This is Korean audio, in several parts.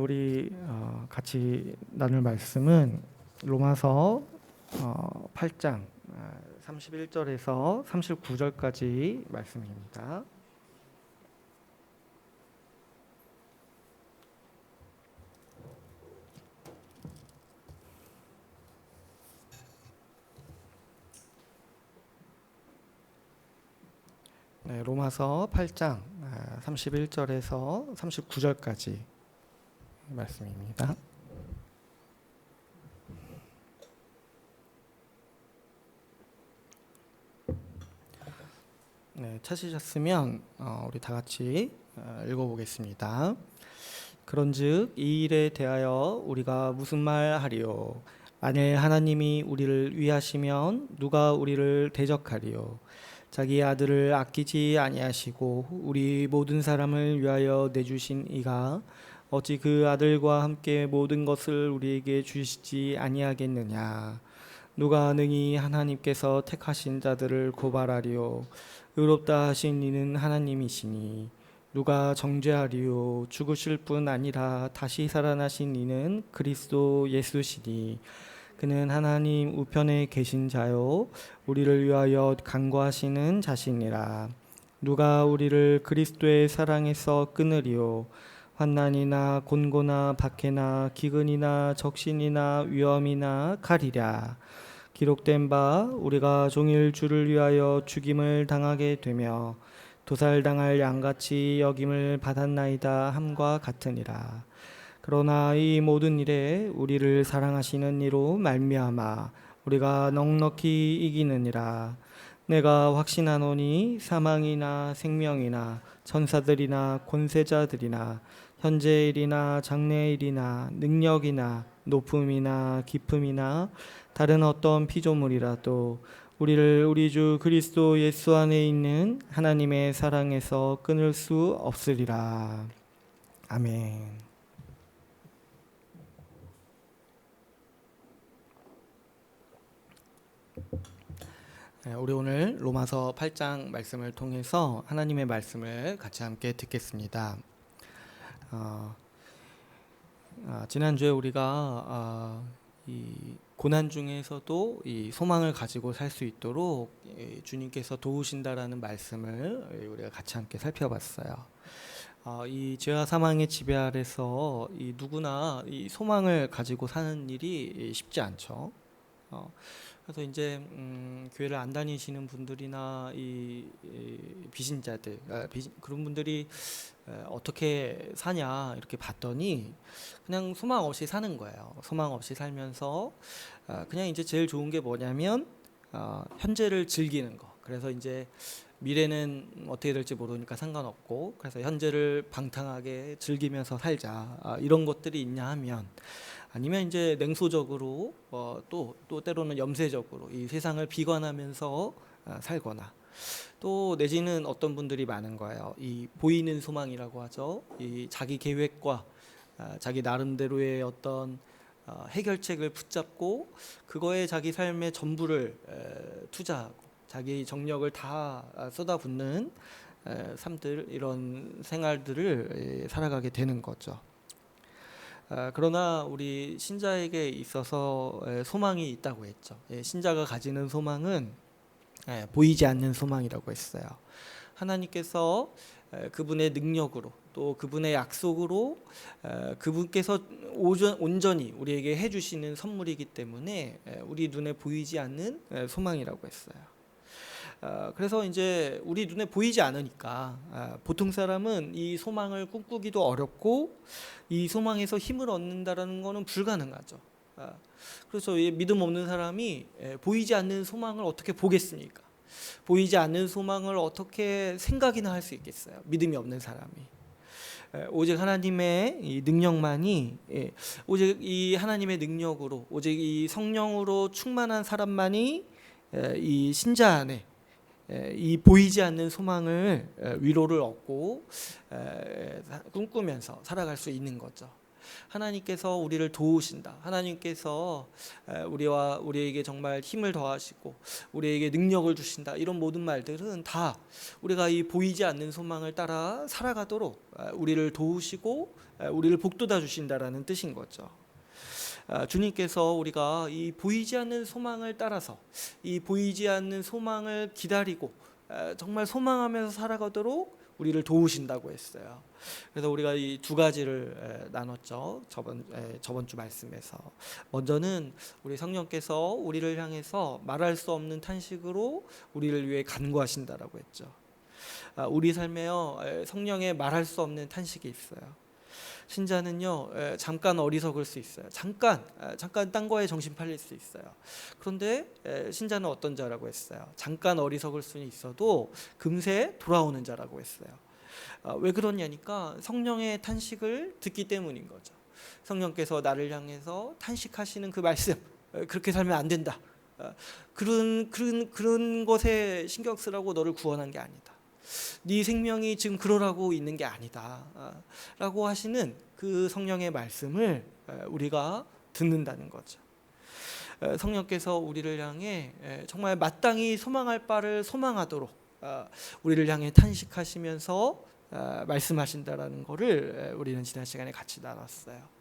우리 같이 나눌 말씀은 로마서 8장 31절에서 39절까지 말씀입니다. 네, 로마서 8장 31절에서 39절까지 말씀입니다. 네, 찾으셨으면 우리 다 같이 읽어보겠습니다. 그런즉 이 일에 대하여 우리가 무슨 말 하리요? 만일 하나님이 우리를 위하시면 누가 우리를 대적하리요? 자기 아들을 아끼지 아니하시고 우리 모든 사람을 위하여 내주신 이가 어찌 그 아들과 함께 모든 것을 우리에게 주시지 아니하겠느냐? 누가 능히 하나님께서 택하신 자들을 고발하리요? 의롭다 하신 이는 하나님이시니 누가 정죄하리요? 죽으실 뿐 아니라 다시 살아나신 이는 그리스도 예수시니 그는 하나님 우편에 계신 자요 우리를 위하여 간구하시는 자시니라. 누가 우리를 그리스도의 사랑에서 끊으리요? 환난이나 곤고나 박해나 기근이나 적신이나 위험이나 칼이랴. 기록된 바 우리가 종일 주를 위하여 죽임을 당하게 되며 도살당할 양같이 여김을 받았나이다 함과 같으니라. 그러나 이 모든 일에 우리를 사랑하시는 이로 말미암아 우리가 넉넉히 이기느니라. 내가 확신하노니 사망이나 생명이나 천사들이나 권세자들이나 현재일이나 장래일이나 능력이나 높음이나 깊음이나 다른 어떤 피조물이라도 우리를 우리 주 그리스도 예수 안에 있는 하나님의 사랑에서 끊을 수 없으리라. 아멘. 우리 오늘 로마서 8장 말씀을 통해서 하나님의 말씀을 같이 함께 듣겠습니다. 지난주에 우리가 이 고난 중에서도 이 소망을 가지고 살 수 있도록 주님께서 도우신다라는 말씀을 우리가 같이 함께 살펴봤어요. 이 죄와 사망의 지배 아래서 이 누구나 이 소망을 가지고 사는 일이 쉽지 않죠. 그래서 이제 교회를 안 다니시는 분들이나 이 비신자들 그런 분들이 어떻게 사냐 이렇게 봤더니 그냥 소망 없이 사는 거예요. 소망 없이 살면서 그냥 이제 제일 좋은 게 뭐냐면 현재를 즐기는 거. 그래서 이제 미래는 어떻게 될지 모르니까 상관없고 그래서 현재를 방탕하게 즐기면서 살자 이런 것들이 있냐 하면 아니면 이제 냉소적으로 또 때로는 염세적으로 이 세상을 비관하면서 살거나 또 내지는 어떤 분들이 많은 거예요. 이 보이는 소망이라고 하죠. 이 자기 계획과 자기 나름대로의 어떤 해결책을 붙잡고 그거에 자기 삶의 전부를 투자하고 자기 정력을 다 쏟아붓는 삶들 이런 생활들을 살아가게 되는 거죠. 그러나 우리 신자에게 있어서 소망이 있다고 했죠. 신자가 가지는 소망은 보이지 않는 소망이라고 했어요. 하나님께서 그분의 능력으로 또 그분의 약속으로 그분께서 온전히 우리에게 해주시는 선물이기 때문에 우리 눈에 보이지 않는 소망이라고 했어요. 그래서 이제 우리 눈에 보이지 않으니까 보통 사람은 이 소망을 꿈꾸기도 어렵고 이 소망에서 힘을 얻는다라는 것은 불가능하죠. 그래서 믿음 없는 사람이 보이지 않는 소망을 어떻게 보겠습니까? 보이지 않는 소망을 어떻게 생각이나 할 수 있겠어요? 믿음이 없는 사람이. 오직 하나님의 이 능력만이 오직 이 하나님의 능력으로 오직 이 성령으로 충만한 사람만이 이 신자 안에 이 보이지 않는 소망을 위로를 얻고 꿈꾸면서 살아갈 수 있는 거죠. 하나님께서 우리를 도우신다. 하나님께서 우리에게 정말 힘을 더하시고 우리에게 능력을 주신다. 이런 모든 말들은 다 우리가 이 보이지 않는 소망을 따라 살아가도록 우리를 도우시고 우리를 복돋아 주신다라는 뜻인 거죠. 주님께서 우리가 이 보이지 않는 소망을 따라서 이 보이지 않는 소망을 기다리고 정말 소망하면서 살아가도록 우리를 도우신다고 했어요. 그래서 우리가 이 두 가지를 나눴죠. 저번 주 말씀에서 먼저는 우리 성령께서 우리를 향해서 말할 수 없는 탄식으로 우리를 위해 간구하신다라고 했죠. 우리 삶에요 성령의 말할 수 없는 탄식이 있어요. 신자는요 잠깐 어리석을 수 있어요. 잠깐 딴 거에 정신 팔릴 수 있어요. 그런데 신자는 어떤 자라고 했어요? 잠깐 어리석을 수는 있어도 금세 돌아오는 자라고 했어요. 왜 그러냐니까 성령의 탄식을 듣기 때문인 거죠. 성령께서 나를 향해서 탄식하시는 그 말씀, 그렇게 살면 안 된다. 그런 것에 신경 쓰라고 너를 구원한 게 아니다. 네 생명이 지금 그러라고 있는 게 아니다 라고 하시는 그 성령의 말씀을 우리가 듣는다는 거죠. 성령께서 우리를 향해 정말 마땅히 소망할 바를 소망하도록 우리를 향해 탄식하시면서 말씀하신다라는 것을 우리는 지난 시간에 같이 나눴어요.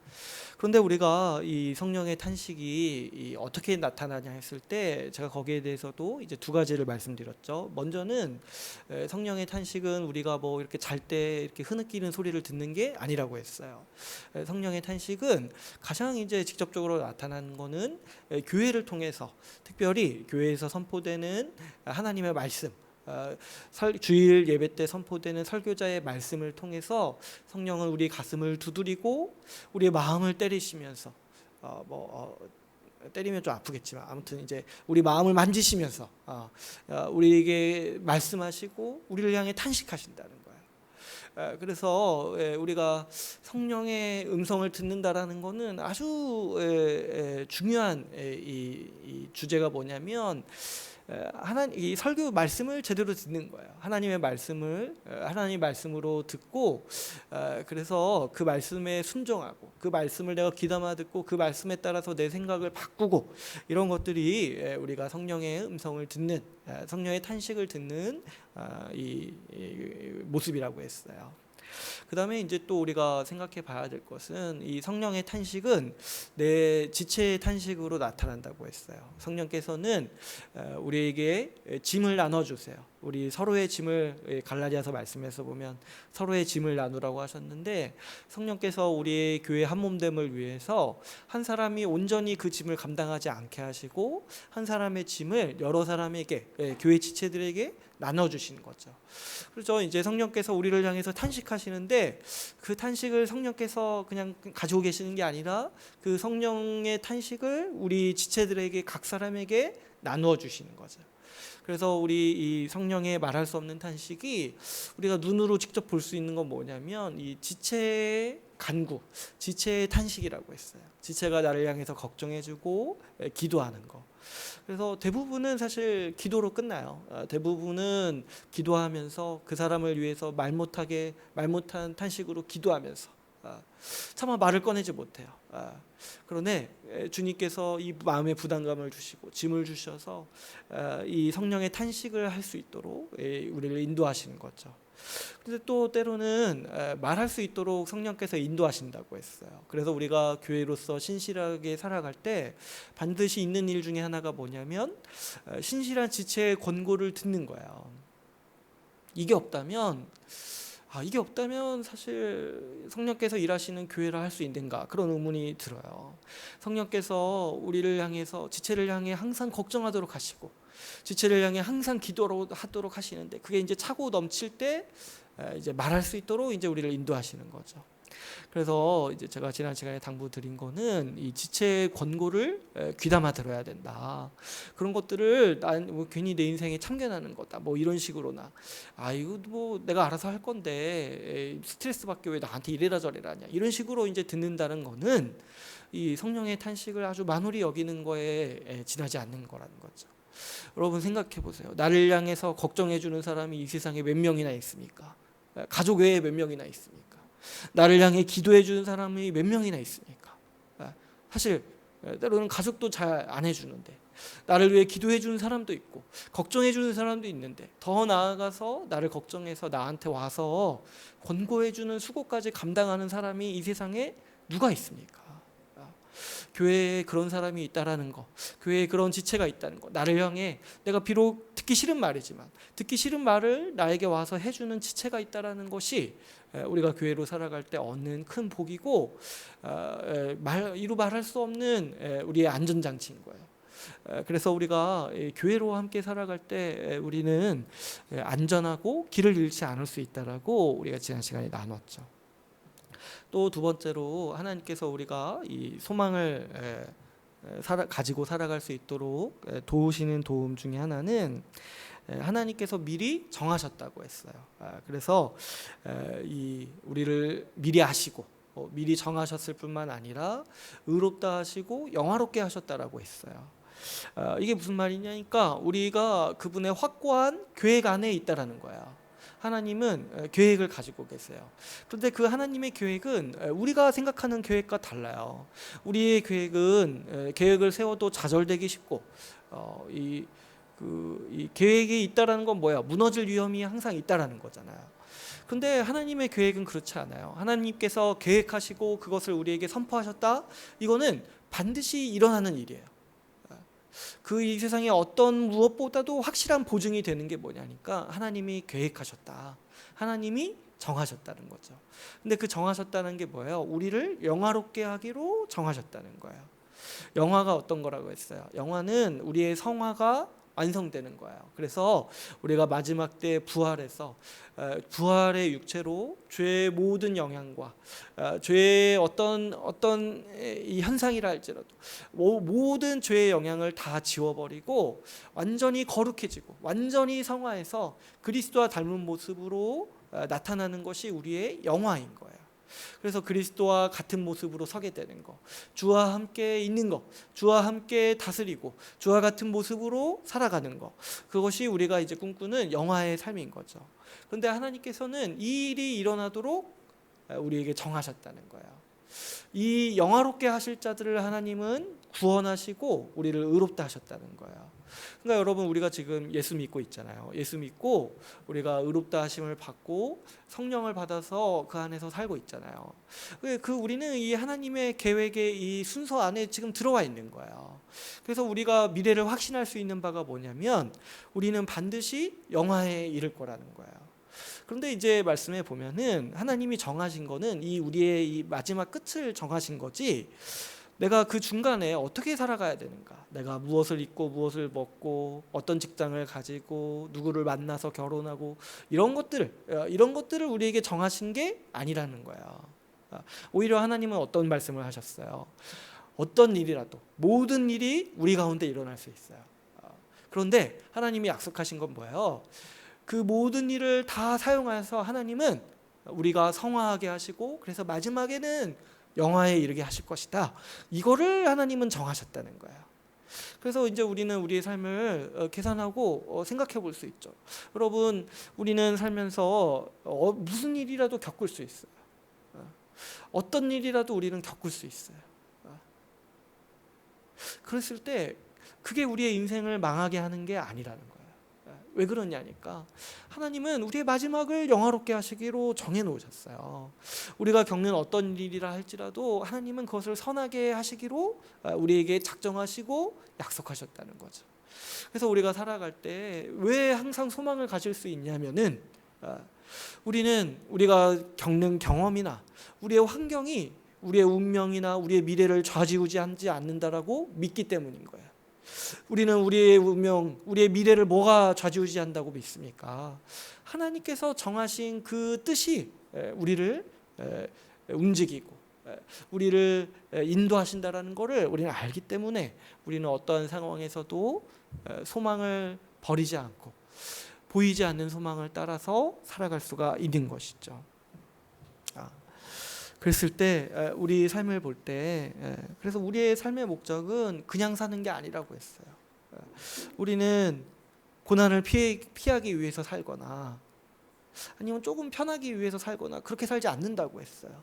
그런데 우리가 이 성령의 탄식이 어떻게 나타나냐 했을 때 제가 거기에 대해서도 이제 두 가지를 말씀드렸죠. 먼저는 성령의 탄식은 우리가 뭐 이렇게 잘 때 이렇게 흐느끼는 소리를 듣는 게 아니라고 했어요. 성령의 탄식은 가장 이제 직접적으로 나타나는 거는 교회를 통해서, 특별히 교회에서 선포되는 하나님의 말씀, 주일 예배 때 선포되는 설교자의 말씀을 통해서 성령은 우리 가슴을 두드리고 우리의 마음을 때리시면서 때리면 좀 아프겠지만 아무튼 이제 우리 마음을 만지시면서 우리에게 말씀하시고 우리를 향해 탄식하신다는 거예요. 그래서 우리가 성령의 음성을 듣는다라는 것은 아주 중요한 이 주제가 뭐냐면 이 설교 말씀을 제대로 듣는 거예요. 하나님의 말씀을 하나님 말씀으로 듣고 그래서 그 말씀에 순종하고 그 말씀을 내가 귀담아 듣고 그 말씀에 따라서 내 생각을 바꾸고 이런 것들이 우리가 성령의 음성을 듣는 성령의 탄식을 듣는 이 모습이라고 했어요. 그 다음에 이제 또 우리가 생각해 봐야 될 것은 이 성령의 탄식은 내 지체의 탄식으로 나타난다고 했어요. 성령께서는 우리에게 짐을 나눠주세요. 우리 서로의 짐을 갈라디아서 말씀에서 보면 서로의 짐을 나누라고 하셨는데 성령께서 우리의 교회 한몸됨을 위해서 한 사람이 온전히 그 짐을 감당하지 않게 하시고 한 사람의 짐을 여러 사람에게 교회 지체들에게 나눠주시는 거죠. 그렇죠. 이제 성령께서 우리를 향해서 탄식하시는데 그 탄식을 성령께서 그냥 가지고 계시는 게 아니라 그 성령의 탄식을 우리 지체들에게 각 사람에게 나누어 주시는 거죠. 그래서 우리 이 성령의 말할 수 없는 탄식이 우리가 눈으로 직접 볼 수 있는 건 뭐냐면 이 지체의 간구, 지체의 탄식이라고 했어요. 지체가 나를 향해서 걱정해주고 기도하는 거. 그래서 대부분은 사실 기도로 끝나요. 대부분은 기도하면서 그 사람을 위해서 말 못한 탄식으로 기도하면서 차마 말을 꺼내지 못해요. 그런데 주님께서 이 마음의 부담감을 주시고 짐을 주셔서 이 성령의 탄식을 할 수 있도록 우리를 인도하시는 거죠. 그런데 또 때로는 말할 수 있도록 성령께서 인도하신다고 했어요. 그래서 우리가 교회로서 신실하게 살아갈 때 반드시 있는 일 중에 하나가 뭐냐면 신실한 지체의 권고를 듣는 거예요. 이게 없다면 사실 성령께서 일하시는 교회라 할 수 있는가 그런 의문이 들어요. 성령께서 우리를 향해서 지체를 향해 항상 걱정하도록 하시고 지체를 향해 항상 기도하도록 하시는데 그게 이제 차고 넘칠 때 이제 말할 수 있도록 이제 우리를 인도하시는 거죠. 그래서 이제 제가 지난 시간에 당부드린 거는 이 지체의 권고를 귀담아 들어야 된다. 그런 것들을 난 괜히 내 인생에 참견하는 거다. 뭐 이런 식으로나 이거 뭐 내가 알아서 할 건데 스트레스 받게 왜 나한테 이래라 저래라 하냐 이런 식으로 이제 듣는다는 거는 이 성령의 탄식을 아주 만홀히 여기는 거에 지나지 않는 거라는 거죠. 여러분 생각해 보세요. 나를 향해서 걱정해 주는 사람이 이 세상에 몇 명이나 있습니까? 가족 외에 몇 명이나 있습니까? 나를 향해 기도해 주는 사람이 몇 명이나 있습니까? 사실 때로는 가족도 잘 안 해주는데, 나를 위해 기도해 주는 사람도 있고 걱정해 주는 사람도 있는데, 더 나아가서 나를 걱정해서 나한테 와서 권고해 주는 수고까지 감당하는 사람이 이 세상에 누가 있습니까? 교회에 그런 사람이 있다라는 거, 교회에 그런 지체가 있다는 거, 나를 향해 내가 비록 듣기 싫은 말이지만 듣기 싫은 말을 나에게 와서 해주는 지체가 있다라는 것이 우리가 교회로 살아갈 때 얻는 큰 복이고, 이루 말할 수 없는 우리의 안전장치인 거예요. 그래서 우리가 교회로 함께 살아갈 때 우리는 안전하고 길을 잃지 않을 수 있다라고 우리가 지난 시간에 나눴죠. 또 두 번째로, 하나님께서 우리가 이 소망을 가지고 살아갈 수 있도록 도우시는 도움 중에 하나는 하나님께서 미리 정하셨다고 했어요. 그래서 우리를 미리 아시고 미리 정하셨을 뿐만 아니라 의롭다 하시고 영화롭게 하셨다라고 했어요. 이게 무슨 말이냐니까, 우리가 그분의 확고한 계획 안에 있다라는 거야. 하나님은 계획을 가지고 계세요. 그런데 그 하나님의 계획은 우리가 생각하는 계획과 달라요. 우리의 계획은 계획을 세워도 좌절되기 쉽고, 이 계획이 있다라는 건 뭐야? 무너질 위험이 항상 있다라는 거잖아요. 근데 하나님의 계획은 그렇지 않아요. 하나님께서 계획하시고 그것을 우리에게 선포하셨다? 이거는 반드시 일어나는 일이에요. 이 세상에 어떤 무엇보다도 확실한 보증이 되는 게 뭐냐니까, 하나님이 계획하셨다, 하나님이 정하셨다는 거죠. 근데 그 정하셨다는 게 뭐예요? 우리를 영화롭게 하기로 정하셨다는 거예요. 영화가 어떤 거라고 했어요? 영화는 우리의 성화가 완성되는 거예요. 그래서 우리가 마지막 때 부활해서 부활의 육체로 죄의 모든 영향과 죄의 어떤 이 현상이라 할지라도 모든 죄의 영향을 다 지워버리고 완전히 거룩해지고 완전히 성화해서 그리스도와 닮은 모습으로 나타나는 것이 우리의 영화인 거예요. 그래서 그리스도와 같은 모습으로 서게 되는 거, 주와 함께 있는 거, 주와 함께 다스리고 주와 같은 모습으로 살아가는 거, 그것이 우리가 이제 꿈꾸는 영화의 삶인 거죠. 그런데 하나님께서는 이 일이 일어나도록 우리에게 정하셨다는 거예요. 이 영화롭게 하실 자들을 하나님은 구원하시고 우리를 의롭다 하셨다는 거예요. 그러니까 여러분, 우리가 지금 예수 믿고 있잖아요. 예수 믿고 우리가 의롭다 하심을 받고 성령을 받아서 그 안에서 살고 있잖아요. 우리는 이 하나님의 계획의 이 순서 안에 지금 들어와 있는 거예요. 그래서 우리가 미래를 확신할 수 있는 바가 뭐냐면, 우리는 반드시 영화에 이를 거라는 거예요. 그런데 이제 말씀에 보면은 하나님이 정하신 거는 우리의 이 마지막 끝을 정하신 거지, 내가 그 중간에 어떻게 살아가야 되는가, 내가 무엇을 입고 무엇을 먹고 어떤 직장을 가지고 누구를 만나서 결혼하고 이런 것들을 우리에게 정하신 게 아니라는 거예요. 오히려 하나님은 어떤 말씀을 하셨어요? 어떤 일이라도 모든 일이 우리 가운데 일어날 수 있어요. 그런데 하나님이 약속하신 건 뭐예요? 그 모든 일을 다 사용해서 하나님은 우리가 성화하게 하시고, 그래서 마지막에는 영화에 이르게 하실 것이다. 이거를 하나님은 정하셨다는 거예요. 그래서 이제 우리는 우리의 삶을 계산하고 생각해 볼 수 있죠. 여러분, 우리는 살면서 무슨 일이라도 겪을 수 있어요. 어떤 일이라도 우리는 겪을 수 있어요. 그랬을 때 그게 우리의 인생을 망하게 하는 게 아니라는 거예요. 왜 그러냐니까, 하나님은 우리의 마지막을 영화롭게 하시기로 정해 놓으셨어요. 우리가 겪는 어떤 일이라 할지라도 하나님은 그것을 선하게 하시기로 우리에게 작정하시고 약속하셨다는 거죠. 그래서 우리가 살아갈 때 왜 항상 소망을 가질 수 있냐면은, 우리는 우리가 겪는 경험이나 우리의 환경이 우리의 운명이나 우리의 미래를 좌지우지하지 않는다라고 믿기 때문인 거예요. 우리는 우리의 운명, 우리의 미래를 뭐가 좌지우지한다고 믿습니까? 하나님께서 정하신 그 뜻이 우리를 움직이고 우리를 인도하신다라는 것을 우리는 알기 때문에, 우리는 어떠한 상황에서도 소망을 버리지 않고 보이지 않는 소망을 따라서 살아갈 수가 있는 것이죠. 그랬을 때 우리 삶을 볼 때, 그래서 우리의 삶의 목적은 그냥 사는 게 아니라고 했어요. 우리는 고난을 피하기 위해서 살거나 아니면 조금 편하기 위해서 살거나 그렇게 살지 않는다고 했어요.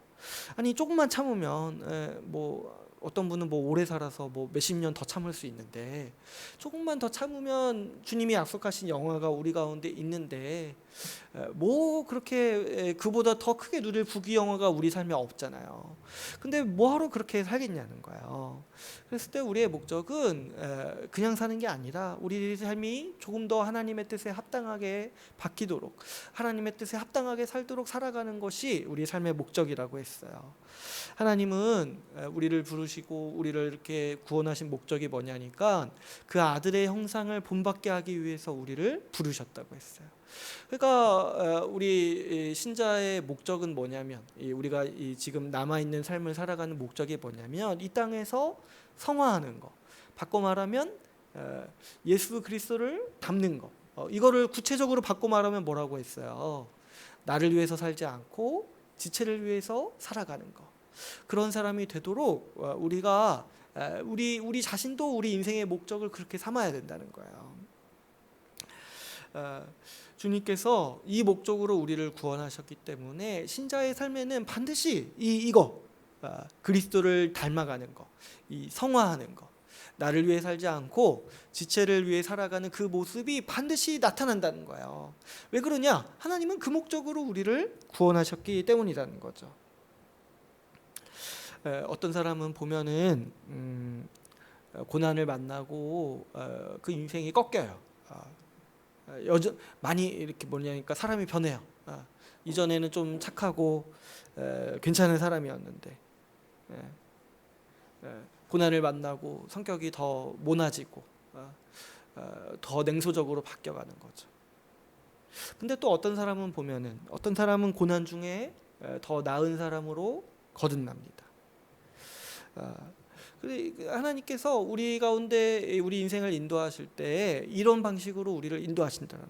아니 조금만 참으면 뭐 어떤 분은 뭐 오래 살아서 뭐 몇십 년 더 참을 수 있는데 조금만 더 참으면 주님이 약속하신 영화가 우리 가운데 있는데 뭐 그렇게 그보다 더 크게 누릴 부귀영화가 우리 삶에 없잖아요. 근데 뭐하러 그렇게 살겠냐는 거예요. 그랬을 때 우리의 목적은 그냥 사는 게 아니라 우리 삶이 조금 더 하나님의 뜻에 합당하게 바뀌도록, 하나님의 뜻에 합당하게 살도록 살아가는 것이 우리 삶의 목적이라고 했어요. 하나님은 우리를 부르시고 우리를 이렇게 구원하신 목적이 뭐냐니까 그 아들의 형상을 본받게 하기 위해서 우리를 부르셨다고 했어요. 그러니까 우리 신자의 목적은 뭐냐면, 우리가 지금 남아있는 삶을 살아가는 목적이 뭐냐면 이 땅에서 성화하는 거, 바꿔 말하면 예수 그리스도를 닮는 거. 이거를 구체적으로 바꿔 말하면 뭐라고 했어요? 나를 위해서 살지 않고 지체를 위해서 살아가는 거. 그런 사람이 되도록 우리가 우리 자신도 우리 인생의 목적을 그렇게 삼아야 된다는 거예요. 주님께서 이 목적으로 우리를 구원하셨기 때문에 신자의 삶에는 반드시 이거 그리스도를 닮아가는 거, 이 성화하는 거, 나를 위해 살지 않고 지체를 위해 살아가는 그 모습이 반드시 나타난다는 거예요. 왜 그러냐? 하나님은 그 목적으로 우리를 구원하셨기 때문이라는 거죠. 어떤 사람은 보면은 고난을 만나고 그 인생이 꺾여요. 많이 이렇게 뭐냐니까 사람이 변해요. 이전에는 좀 착하고 괜찮은 사람이었는데 고난을 만나고 성격이 더 모나지고 더 냉소적으로 바뀌어가는 거죠. 근데 또 어떤 사람은 보면은 어떤 사람은 고난 중에 더 나은 사람으로 거듭납니다. 하나님께서 우리 가운데 우리 인생을 인도하실 때 이런 방식으로 우리를 인도하신다는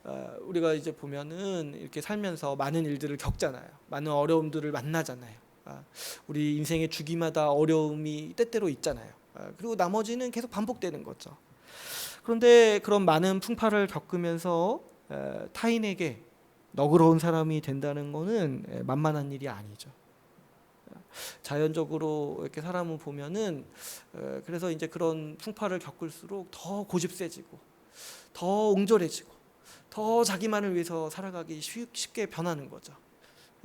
거예요. 우리가 이제 보면은 이렇게 살면서 많은 일들을 겪잖아요. 많은 어려움들을 만나잖아요. 우리 인생의 주기마다 어려움이 때때로 있잖아요. 그리고 나머지는 계속 반복되는 거죠. 그런데 그런 많은 풍파를 겪으면서 타인에게 너그러운 사람이 된다는 것은 만만한 일이 아니죠. 자연적으로 이렇게 사람을 보면은 그래서 이제 그런 풍파를 겪을수록 더 고집세지고 더 옹졸해지고 더 자기만을 위해서 살아가기 쉽게 변하는 거죠.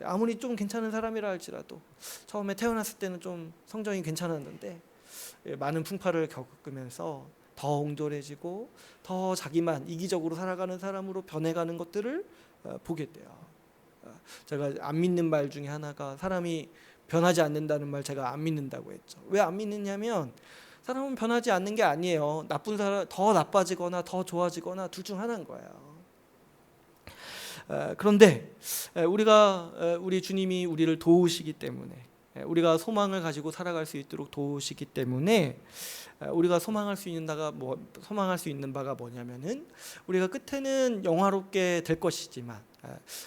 아무리 좀 괜찮은 사람이라 할지라도 처음에 태어났을 때는 좀 성정이 괜찮았는데 많은 풍파를 겪으면서 더 옹졸해지고 더 자기만 이기적으로 살아가는 사람으로 변해가는 것들을 보게 돼요. 제가 안 믿는 말 중에 하나가 사람이 변하지 않는다는 말 제가 안 믿는다고 했죠. 왜 안 믿느냐면 사람은 변하지 않는 게 아니에요. 나쁜 사람 더 나빠지거나 더 좋아지거나 둘 중 하나인 거예요. 그런데 우리 주님이 우리를 도우시기 때문에 우리가 소망을 가지고 살아갈 수 있도록 도우시기 때문에 우리가 소망할 수 있는 바가 뭐냐면은 우리가 끝에는 영화롭게 될 것이지만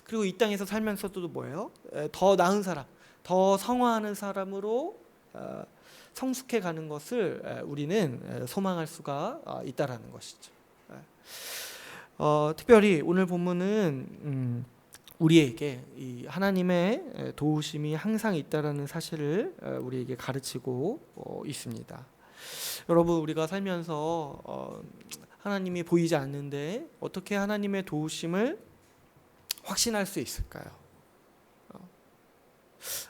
그리고 이 땅에서 살면서도 뭐예요? 더 나은 사람, 더 성화하는 사람으로 성숙해 가는 것을 우리는 소망할 수가 있다라는 것이죠. 특별히 오늘 본문은 우리에게 이 하나님의 도우심이 항상 있다라는 사실을 우리에게 가르치고 있습니다. 여러분, 우리가 살면서 하나님이 보이지 않는데 어떻게 하나님의 도우심을 확신할 수 있을까요?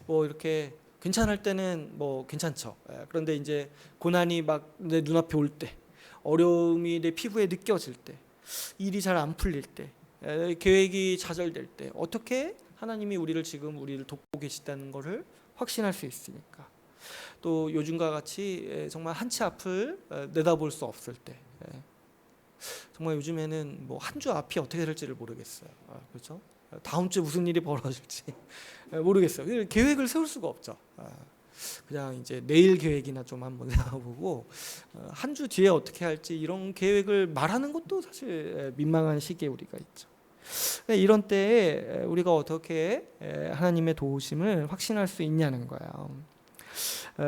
뭐 이렇게 괜찮을 때는 뭐 괜찮죠. 그런데 이제 고난이 막 내 눈앞에 올 때, 어려움이 내 피부에 느껴질 때, 일이 잘 안 풀릴 때, 계획이 좌절될 때 어떻게 하나님이 우리를 돕고 계시다는 것을 확신할 수 있습니까? 또 요즘과 같이 정말 한치 앞을 내다볼 수 없을 때, 정말 요즘에는 뭐 한 주 앞이 어떻게 될지를 모르겠어요. 그렇죠? 다음 주에 무슨 일이 벌어질지 모르겠어요. 계획을 세울 수가 없죠. 그냥 이제 내일 계획이나 좀 한번 세워보고 한 주 뒤에 어떻게 할지 이런 계획을 말하는 것도 사실 민망한 시기에 우리가 있죠. 이런 때에 우리가 어떻게 하나님의 도우심을 확신할 수 있냐는 거예요.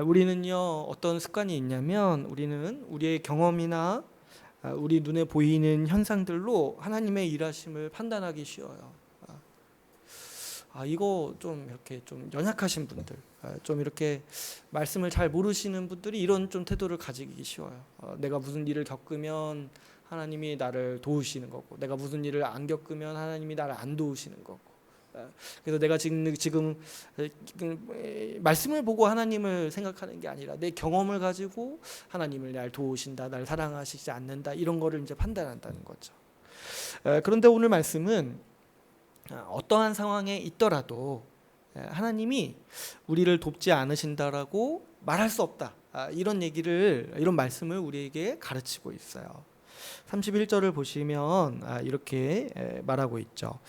우리는요 어떤 습관이 있냐면 우리는 우리의 경험이나 우리 눈에 보이는 현상들로 하나님의 일하심을 판단하기 쉬워요. 이거 좀 이렇게 좀 연약하신 분들, 좀 이렇게 말씀을 잘 모르시는 분들이 이런 좀 태도를 가지기 쉬워요. 내가 무슨 일을 겪으면 하나님이 나를 도우시는 거고, 내가 무슨 일을 안 겪으면 하나님이 나를 안 도우시는 거고. 그래서 내가 지금 말씀을 보고 하나님을 생각하는 게 아니라 내 경험을 가지고 하나님을 날 도우신다, 날 사랑하시지 않는다, 이런 거를 이제 판단한다는 거죠. 그런데 오늘 말씀은 어떠한 상황에 있더라도 하나님이 우리를 돕지 않으신다라고 말할 수 없다, 이런 말씀을 우리에게 가르치고 있어요. 31절을 보시면 이렇게 말하고 있죠.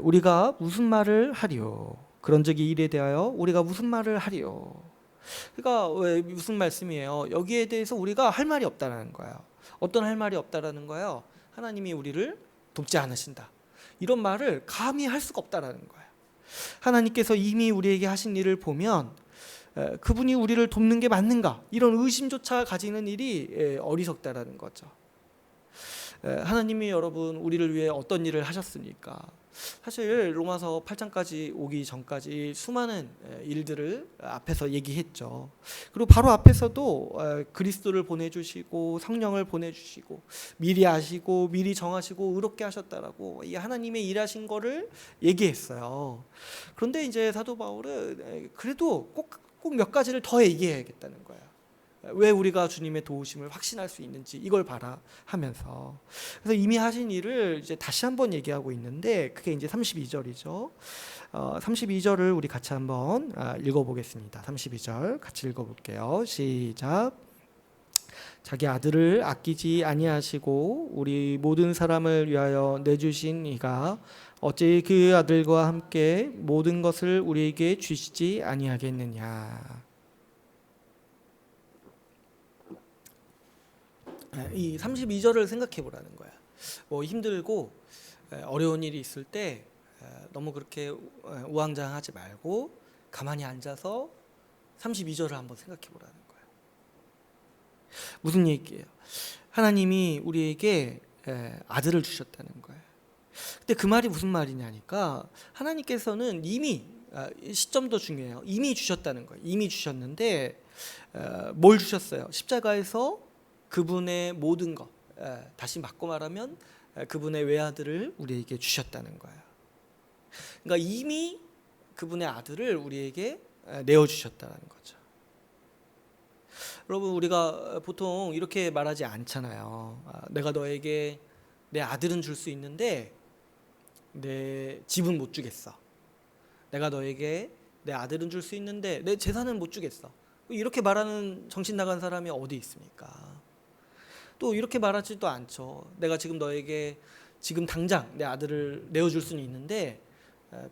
우리가 무슨 말을 하리요? 그런즉 이 일에 대하여 우리가 무슨 말을 하리요? 그러니까 무슨 말씀이에요? 여기에 대해서 우리가 할 말이 없다라는 거예요. 어떤 할 말이 없다라는 거예요? 하나님이 우리를 돕지 않으신다, 이런 말을 감히 할 수가 없다라는 거예요. 하나님께서 이미 우리에게 하신 일을 보면 그분이 우리를 돕는 게 맞는가, 이런 의심조차 가지는 일이 어리석다라는 거죠. 하나님이 여러분 우리를 위해 어떤 일을 하셨습니까? 사실 로마서 8장까지 오기 전까지 수많은 일들을 앞에서 얘기했죠. 그리고 바로 앞에서도 그리스도를 보내주시고 성령을 보내주시고 미리 아시고 미리 정하시고 의롭게 하셨다라고 이 하나님의 일하신 거를 얘기했어요. 그런데 이제 사도 바울은 그래도 꼭 몇 가지를 더 얘기해야겠다는 거예요. 왜 우리가 주님의 도우심을 확신할 수 있는지 이걸 봐라 하면서, 그래서 이미 하신 일을 이제 다시 한번 얘기하고 있는데 그게 이제 32절이죠. 32절을 우리 같이 한번 읽어보겠습니다. 32절 같이 읽어볼게요. 시작. 자기 아들을 아끼지 아니하시고 우리 모든 사람을 위하여 내주신 이가 어찌 그 아들과 함께 모든 것을 우리에게 주시지 아니하겠느냐. 이 32절을 생각해 보라는 거야. 뭐 힘들고 어려운 일이 있을 때 너무 그렇게 우왕좌왕하지 말고 가만히 앉아서 32절을 한번 생각해 보라는 거야. 무슨 얘기예요? 하나님이 우리에게 아들을 주셨다는 거예요. 근데 그 말이 무슨 말이냐니까, 하나님께서는 이미 시점도 중요해요. 이미 주셨다는 거예요. 이미 주셨는데 뭘 주셨어요? 십자가에서 그분의 모든 것, 다시 바꿔 말하면 그분의 외아들을 우리에게 주셨다는 거예요. 그러니까 이미 그분의 아들을 우리에게 내어주셨다는 거죠. 여러분 우리가 보통 이렇게 말하지 않잖아요. 내가 너에게 내 아들은 줄 수 있는데 내 집은 못 주겠어. 내가 너에게 내 아들은 줄 수 있는데 내 재산은 못 주겠어. 이렇게 말하는 정신 나간 사람이 어디 있습니까? 또 이렇게 말하지도 않죠. 내가 지금 너에게 지금 당장 내 아들을 내어줄 수는 있는데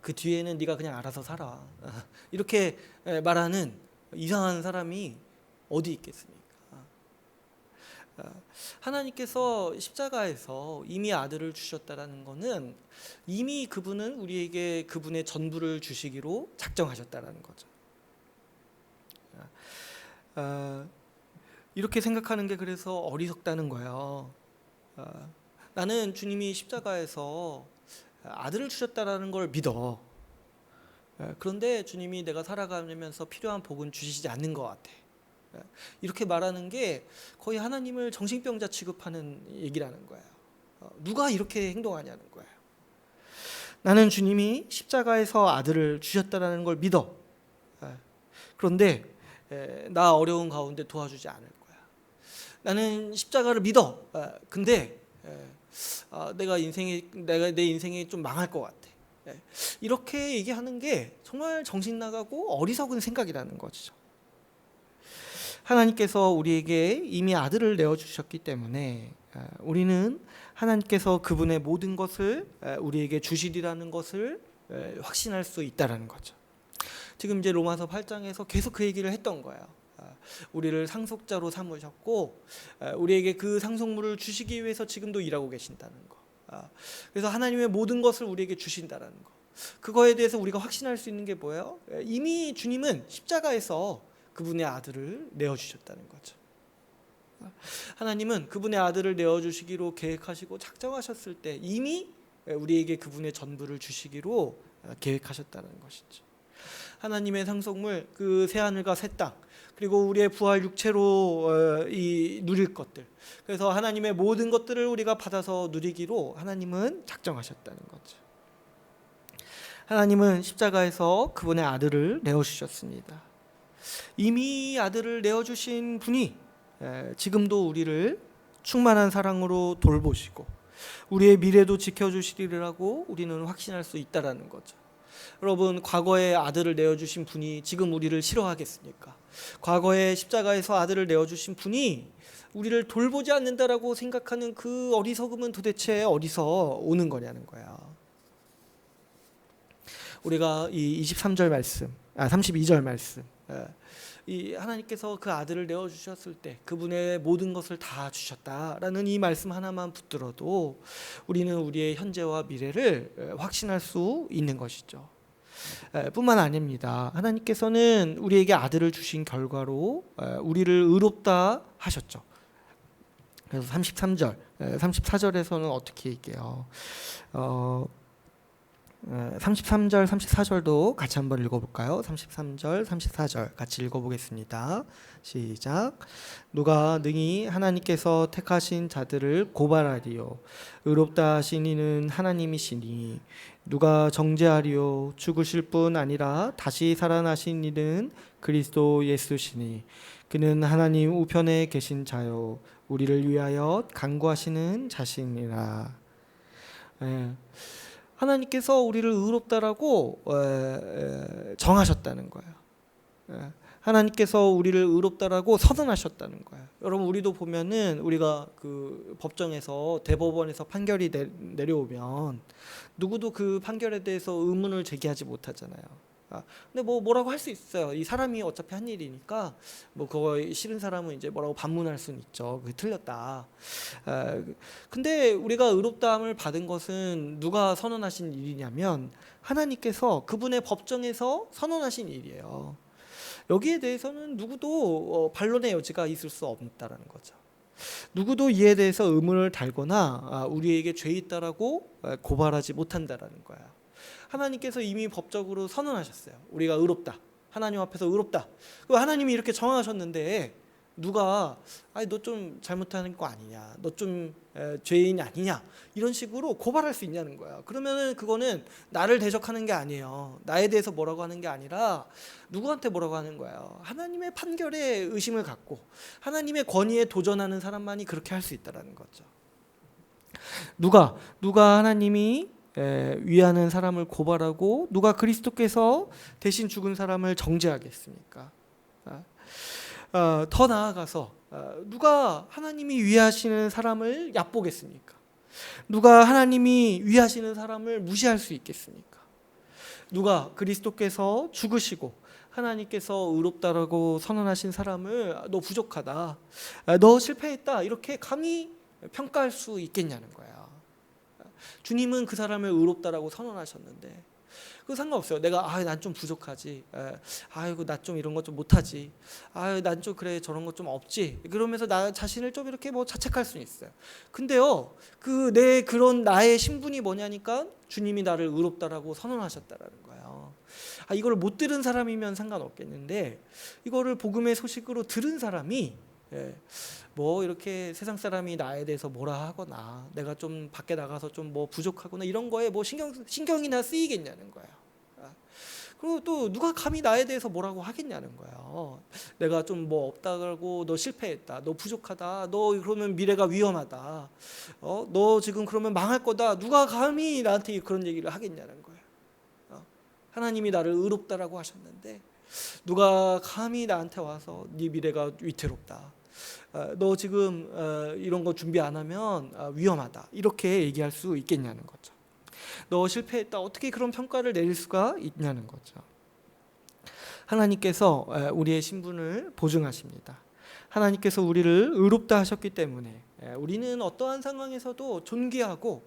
그 뒤에는 네가 그냥 알아서 살아. 이렇게 말하는 이상한 사람이 어디 있겠습니까? 하나님께서 십자가에서 이미 아들을 주셨다라는 것은 이미 그분은 우리에게 그분의 전부를 주시기로 작정하셨다라는 거죠. 이렇게 생각하는 게 그래서 어리석다는 거예요. 나는 주님이 십자가에서 아들을 주셨다라는 걸 믿어. 그런데 주님이 내가 살아가면서 필요한 복은 주시지 않는 것 같아. 이렇게 말하는 게 거의 하나님을 정신병자 취급하는 얘기라는 거예요. 누가 이렇게 행동하냐는 거예요. 나는 주님이 십자가에서 아들을 주셨다라는 걸 믿어. 그런데 나 어려운 가운데 도와주지 않을 거야. 나는 십자가를 믿어. 근데 내가 내 인생이 좀 망할 것 같아. 이렇게 얘기하는 게 정말 정신 나가고 어리석은 생각이라는 거죠. 하나님께서 우리에게 이미 아들을 내어주셨기 때문에 우리는 하나님께서 그분의 모든 것을 우리에게 주시리라는 것을 확신할 수 있다라는 거죠. 지금 이제 로마서 8장에서 계속 그 얘기를 했던 거예요. 우리를 상속자로 삼으셨고 우리에게 그 상속물을 주시기 위해서 지금도 일하고 계신다는 거. 그래서 하나님의 모든 것을 우리에게 주신다라는 거. 그거에 대해서 우리가 확신할 수 있는 게 뭐예요? 이미 주님은 십자가에서 그분의 아들을 내어주셨다는 거죠. 하나님은 그분의 아들을 내어주시기로 계획하시고 작정하셨을 때 이미 우리에게 그분의 전부를 주시기로 계획하셨다는 것이죠. 하나님의 상속물, 그 새하늘과 새 땅, 그리고 우리의 부활 육체로 누릴 것들, 그래서 하나님의 모든 것들을 우리가 받아서 누리기로 하나님은 작정하셨다는 거죠. 하나님은 십자가에서 그분의 아들을 내어주셨습니다. 이미 아들을 내어주신 분이 지금도 우리를 충만한 사랑으로 돌보시고 우리의 미래도 지켜주시리라고 우리는 확신할 수 있다라는 거죠. 여러분, 과거에 아들을 내어주신 분이 지금 우리를 싫어하겠습니까? 과거에 십자가에서 아들을 내어주신 분이 우리를 돌보지 않는다라고 생각하는 그 어리석음은 도대체 어디서 오는 거냐는 거야. 우리가 이 23절 말씀, 32절 말씀, 이 하나님께서 그 아들을 내어주셨을 때 그분의 모든 것을 다 주셨다라는 이 말씀 하나만 붙들어도 우리는 우리의 현재와 미래를 확신할 수 있는 것이죠. 뿐만 아닙니다. 하나님께서는 우리에게 아들을 주신 결과로 우리를 의롭다 하셨죠. 그래서 33절, 34절에서는 어떻게 얘기해요? 33절, 34절도 같이 한번 읽어볼까요? 33절, 34절 같이 읽어보겠습니다. 시작. 누가 능히 하나님께서 택하신 자들을 고발하리요? 의롭다 하신 이는 하나님이시니 누가 정죄하리요? 죽으실 뿐 아니라 다시 살아나신 이는 그리스도 예수시니 그는 하나님 우편에 계신 자요 우리를 위하여 간구하시는 자신이라. 하나님께서 우리를 의롭다라고 정하셨다는 거예요. 하나님께서 우리를 의롭다라고 선언하셨다는 거예요. 여러분, 우리도 보면은 우리가 그 법정에서 대법원에서 판결이 내려오면 누구도 그 판결에 대해서 의문을 제기하지 못하잖아요. 근데 뭐라고 할 수 있어요. 이 사람이 어차피 한 일이니까 그거 싫은 사람은 이제 뭐라고 반문할 수는 있죠. 그게 틀렸다. 근데 우리가 의롭다함을 받은 것은 누가 선언하신 일이냐면 하나님께서 그분의 법정에서 선언하신 일이에요. 여기에 대해서는 누구도 반론의 여지가 있을 수 없다라는 거죠. 누구도 이에 대해서 의문을 달거나 우리에게 죄 있다라고 고발하지 못한다라는 거야. 하나님께서 이미 법적으로 선언하셨어요. 우리가 의롭다. 하나님 앞에서 의롭다. 하나님이 이렇게 정하셨는데 누가 너 좀 잘못하는 거 아니냐, 너 좀 죄인 아니냐 이런 식으로 고발할 수 있냐는 거야. 그러면은 그거는 나를 대적하는 게 아니에요. 나에 대해서 뭐라고 하는 게 아니라 누구한테 뭐라고 하는 거예요. 하나님의 판결에 의심을 갖고 하나님의 권위에 도전하는 사람만이 그렇게 할 수 있다라는 거죠. 누가 하나님이 위하는 사람을 고발하고 누가 그리스도께서 대신 죽은 사람을 정죄하겠습니까? 더 나아가서 누가 하나님이 위하시는 사람을 얕보겠습니까? 누가 하나님이 위하시는 사람을 무시할 수 있겠습니까? 누가 그리스도께서 죽으시고 하나님께서 의롭다라고 선언하신 사람을 너 부족하다, 너 실패했다 이렇게 감히 평가할 수 있겠냐는 거야. 주님은 그 사람을 의롭다라고 선언하셨는데 그거 상관없어요. 내가 난 좀 부족하지, 아이고 나 좀 이런 것 좀 못하지, 난 좀 그래 저런 것 좀 없지, 그러면서 나 자신을 좀 이렇게 자책할 수는 있어요. 근데요, 내 그런 나의 신분이 뭐냐니까 주님이 나를 의롭다라고 선언하셨다라는 거예요. 이걸 못 들은 사람이면 상관없겠는데 이거를 복음의 소식으로 들은 사람이 이렇게 세상 사람이 나에 대해서 뭐라 하거나 내가 좀 밖에 나가서 좀 부족하거나 이런 거에 신경이나 쓰이겠냐는 거예요. 그리고 또 누가 감히 나에 대해서 뭐라고 하겠냐는 거예요. 내가 좀 없다고 너 실패했다, 너 부족하다, 너 그러면 미래가 위험하다, 너 지금 그러면 망할 거다, 누가 감히 나한테 그런 얘기를 하겠냐는 거예요. 하나님이 나를 의롭다라고 하셨는데 누가 감히 나한테 와서 네 미래가 위태롭다, 너 지금 이런 거 준비 안 하면 위험하다 이렇게 얘기할 수 있겠냐는 거죠. 너 실패했다 어떻게 그런 평가를 내릴 수가 있냐는 거죠. 하나님께서 우리의 신분을 보증하십니다. 하나님께서 우리를 의롭다 하셨기 때문에 우리는 어떠한 상황에서도 존귀하고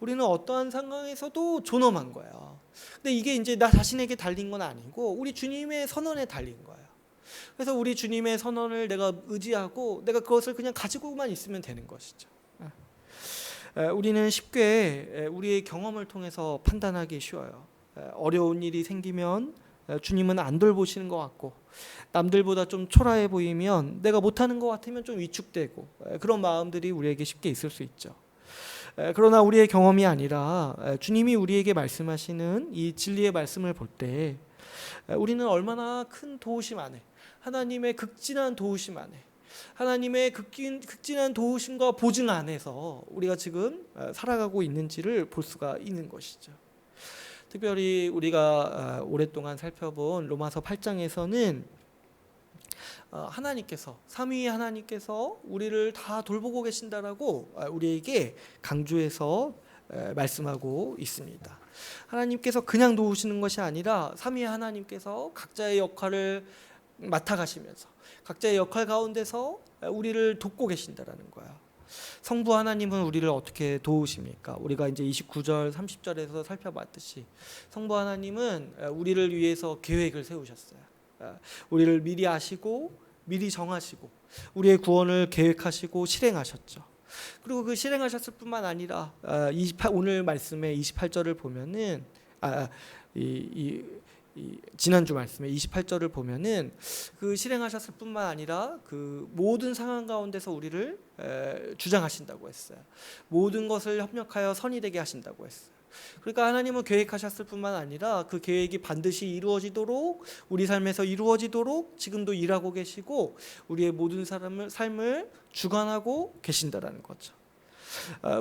우리는 어떠한 상황에서도 존엄한 거예요. 근데 이게 이제 나 자신에게 달린 건 아니고 우리 주님의 선언에 달린 거예요. 그래서 우리 주님의 선언을 내가 의지하고 내가 그것을 그냥 가지고만 있으면 되는 것이죠. 우리는 쉽게 우리의 경험을 통해서 판단하기 쉬워요. 어려운 일이 생기면 주님은 안 돌보시는 것 같고, 남들보다 좀 초라해 보이면 내가 못하는 것 같으면 좀 위축되고, 그런 마음들이 우리에게 쉽게 있을 수 있죠. 그러나 우리의 경험이 아니라 주님이 우리에게 말씀하시는 이 진리의 말씀을 볼 때 우리는 얼마나 큰 도우심 안에, 하나님의 극진한 도우심 안에, 하나님의 극진한 도우심과 보증 안에서 우리가 지금 살아가고 있는지를 볼 수가 있는 것이죠. 특별히 우리가 오랫동안 살펴본 로마서 8장에서는 하나님께서, 삼위의 하나님께서 우리를 다 돌보고 계신다라고 우리에게 강조해서 말씀하고 있습니다. 하나님께서 그냥 도우시는 것이 아니라 삼위의 하나님께서 각자의 역할을 맡아가시면서 각자의 역할 가운데서 우리를 돕고 계신다라는 거야. 성부 하나님은 우리를 어떻게 도우십니까? 우리가 이제 29절 30절에서 살펴봤듯이 성부 하나님은 우리를 위해서 계획을 세우셨어요. 우리를 미리 아시고 미리 정하시고 우리의 구원을 계획하시고 실행하셨죠. 그리고 그 실행하셨을 뿐만 아니라 오늘 말씀의 28절을 보면은 지난주 말씀에 28절을 보면은 그 실행하셨을 뿐만 아니라 그 모든 상황 가운데서 우리를 주장하신다고 했어요. 모든 것을 협력하여 선이 되게 하신다고 했어요. 그러니까 하나님은 계획하셨을 뿐만 아니라 그 계획이 반드시 이루어지도록, 우리 삶에서 이루어지도록 지금도 일하고 계시고 우리의 모든 삶을 주관하고 계신다라는 거죠.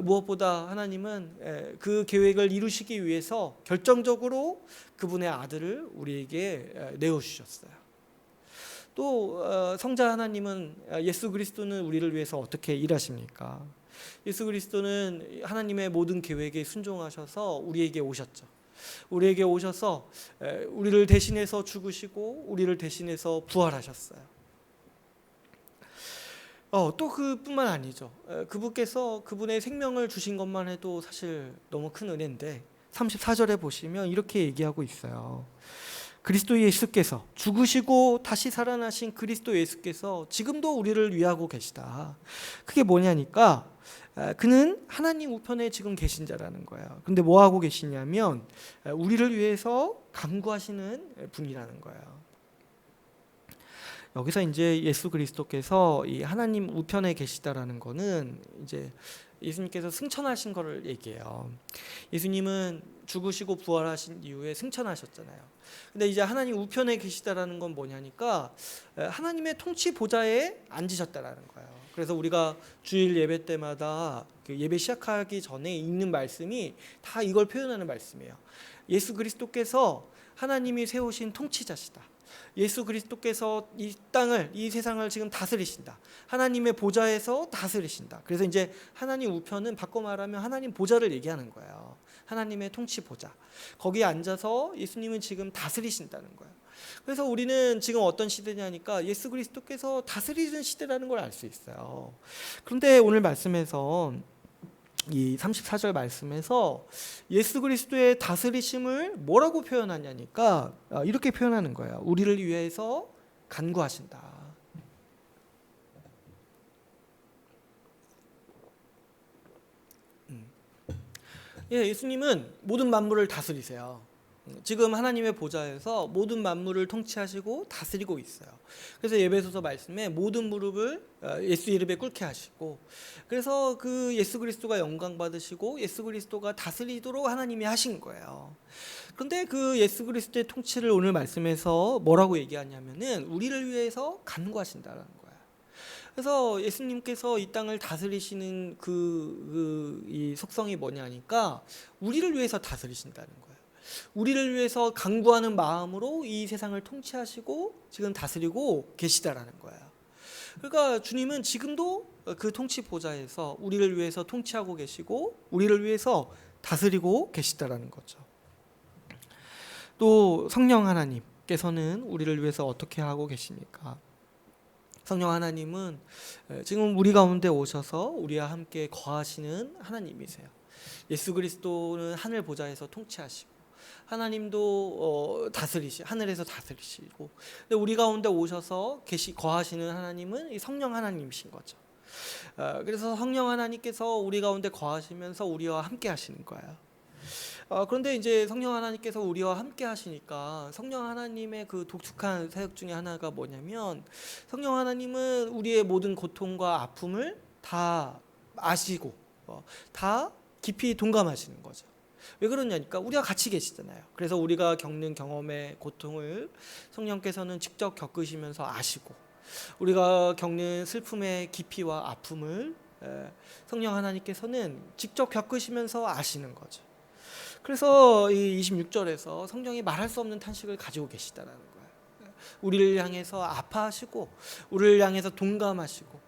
무엇보다 하나님은 그 계획을 이루시기 위해서 결정적으로 그분의 아들을 우리에게 내어주셨어요. 또 성자 하나님은, 예수 그리스도는 우리를 위해서 어떻게 일하십니까? 예수 그리스도는 하나님의 모든 계획에 순종하셔서 우리에게 오셨죠. 우리에게 오셔서 우리를 대신해서 죽으시고 우리를 대신해서 부활하셨어요. 또 그뿐만 아니죠. 그분께서 그분의 생명을 주신 것만 해도 사실 너무 큰 은혜인데 34절에 보시면 이렇게 얘기하고 있어요. 그리스도 예수께서, 죽으시고 다시 살아나신 그리스도 예수께서 지금도 우리를 위하고 계시다. 그게 뭐냐니까 그는 하나님 우편에 지금 계신 자라는 거예요. 근데 뭐 하고 계시냐면 우리를 위해서 간구하시는 분이라는 거예요. 여기서 이제 예수 그리스도께서 이 하나님 우편에 계시다라는 거는 이제 예수님께서 승천하신 거를 얘기해요. 예수님은 죽으시고 부활하신 이후에 승천하셨잖아요. 근데 이제 하나님 우편에 계시다라는 건 뭐냐니까 하나님의 통치 보좌에 앉으셨다라는 거예요. 그래서 우리가 주일 예배 때마다 그 예배 시작하기 전에 읽는 말씀이 다 이걸 표현하는 말씀이에요. 예수 그리스도께서 하나님이 세우신 통치자시다. 예수 그리스도께서 이 땅을, 이 세상을 지금 다스리신다. 하나님의 보좌에서 다스리신다. 그래서 이제 하나님 우편은 바꿔 말하면 하나님 보좌를 얘기하는 거예요. 하나님의 통치 보좌. 거기에 앉아서 예수님은 지금 다스리신다는 거예요. 그래서 우리는 지금 어떤 시대냐니까 예수 그리스도께서 다스리는 시대라는 걸 알 수 있어요. 그런데 오늘 말씀에서 이 34절 말씀에서 예수 그리스도의 다스리심을 뭐라고 표현하냐니까 이렇게 표현하는 거예요. 우리를 위해서 간구하신다. 예수님은 모든 만물을 다스리세요. 지금 하나님의 보좌에서 모든 만물을 통치하시고 다스리고 있어요. 그래서 예배소서 말씀에 모든 무릎을 예수 이름에 꿇게 하시고, 그래서 그 예수 그리스도가 영광 받으시고 예수 그리스도가 다스리도록 하나님이 하신 거예요. 그런데 그 예수 그리스도의 통치를 오늘 말씀에서 뭐라고 얘기하냐면은 우리를 위해서 간구하신다는 거예요. 그래서 예수님께서 이 땅을 다스리시는 이 속성이 뭐냐니까 우리를 위해서 다스리신다는 거예요. 우리를 위해서 간구하는 마음으로 이 세상을 통치하시고 지금 다스리고 계시다라는 거예요. 그러니까 주님은 지금도 그 통치 보좌에서 우리를 위해서 통치하고 계시고 우리를 위해서 다스리고 계시다라는 거죠. 또 성령 하나님께서는 우리를 위해서 어떻게 하고 계십니까? 성령 하나님은 지금 우리 가운데 오셔서 우리와 함께 거하시는 하나님이세요. 예수 그리스도는 하늘 보좌에서 통치하시고 하나님도 하늘에서 다스리시고, 근데 우리 가운데 오셔서 거하시는 하나님은 이 성령 하나님이신 거죠. 그래서 성령 하나님께서 우리 가운데 거하시면서 우리와 함께 하시는 거예요. 그런데 이제 성령 하나님께서 우리와 함께 하시니까 성령 하나님의 그 독특한 사역 중에 하나가 뭐냐면, 성령 하나님은 우리의 모든 고통과 아픔을 다 아시고 다 깊이 동감하시는 거죠. 왜 그러냐니까 우리가 같이 계시잖아요. 그래서 우리가 겪는 경험의 고통을 성령께서는 직접 겪으시면서 아시고, 우리가 겪는 슬픔의 깊이와 아픔을 성령 하나님께서는 직접 겪으시면서 아시는 거죠. 그래서 이 26절에서 성령이 말할 수 없는 탄식을 가지고 계시다라는 거예요. 우리를 향해서 아파하시고, 우리를 향해서 동감하시고,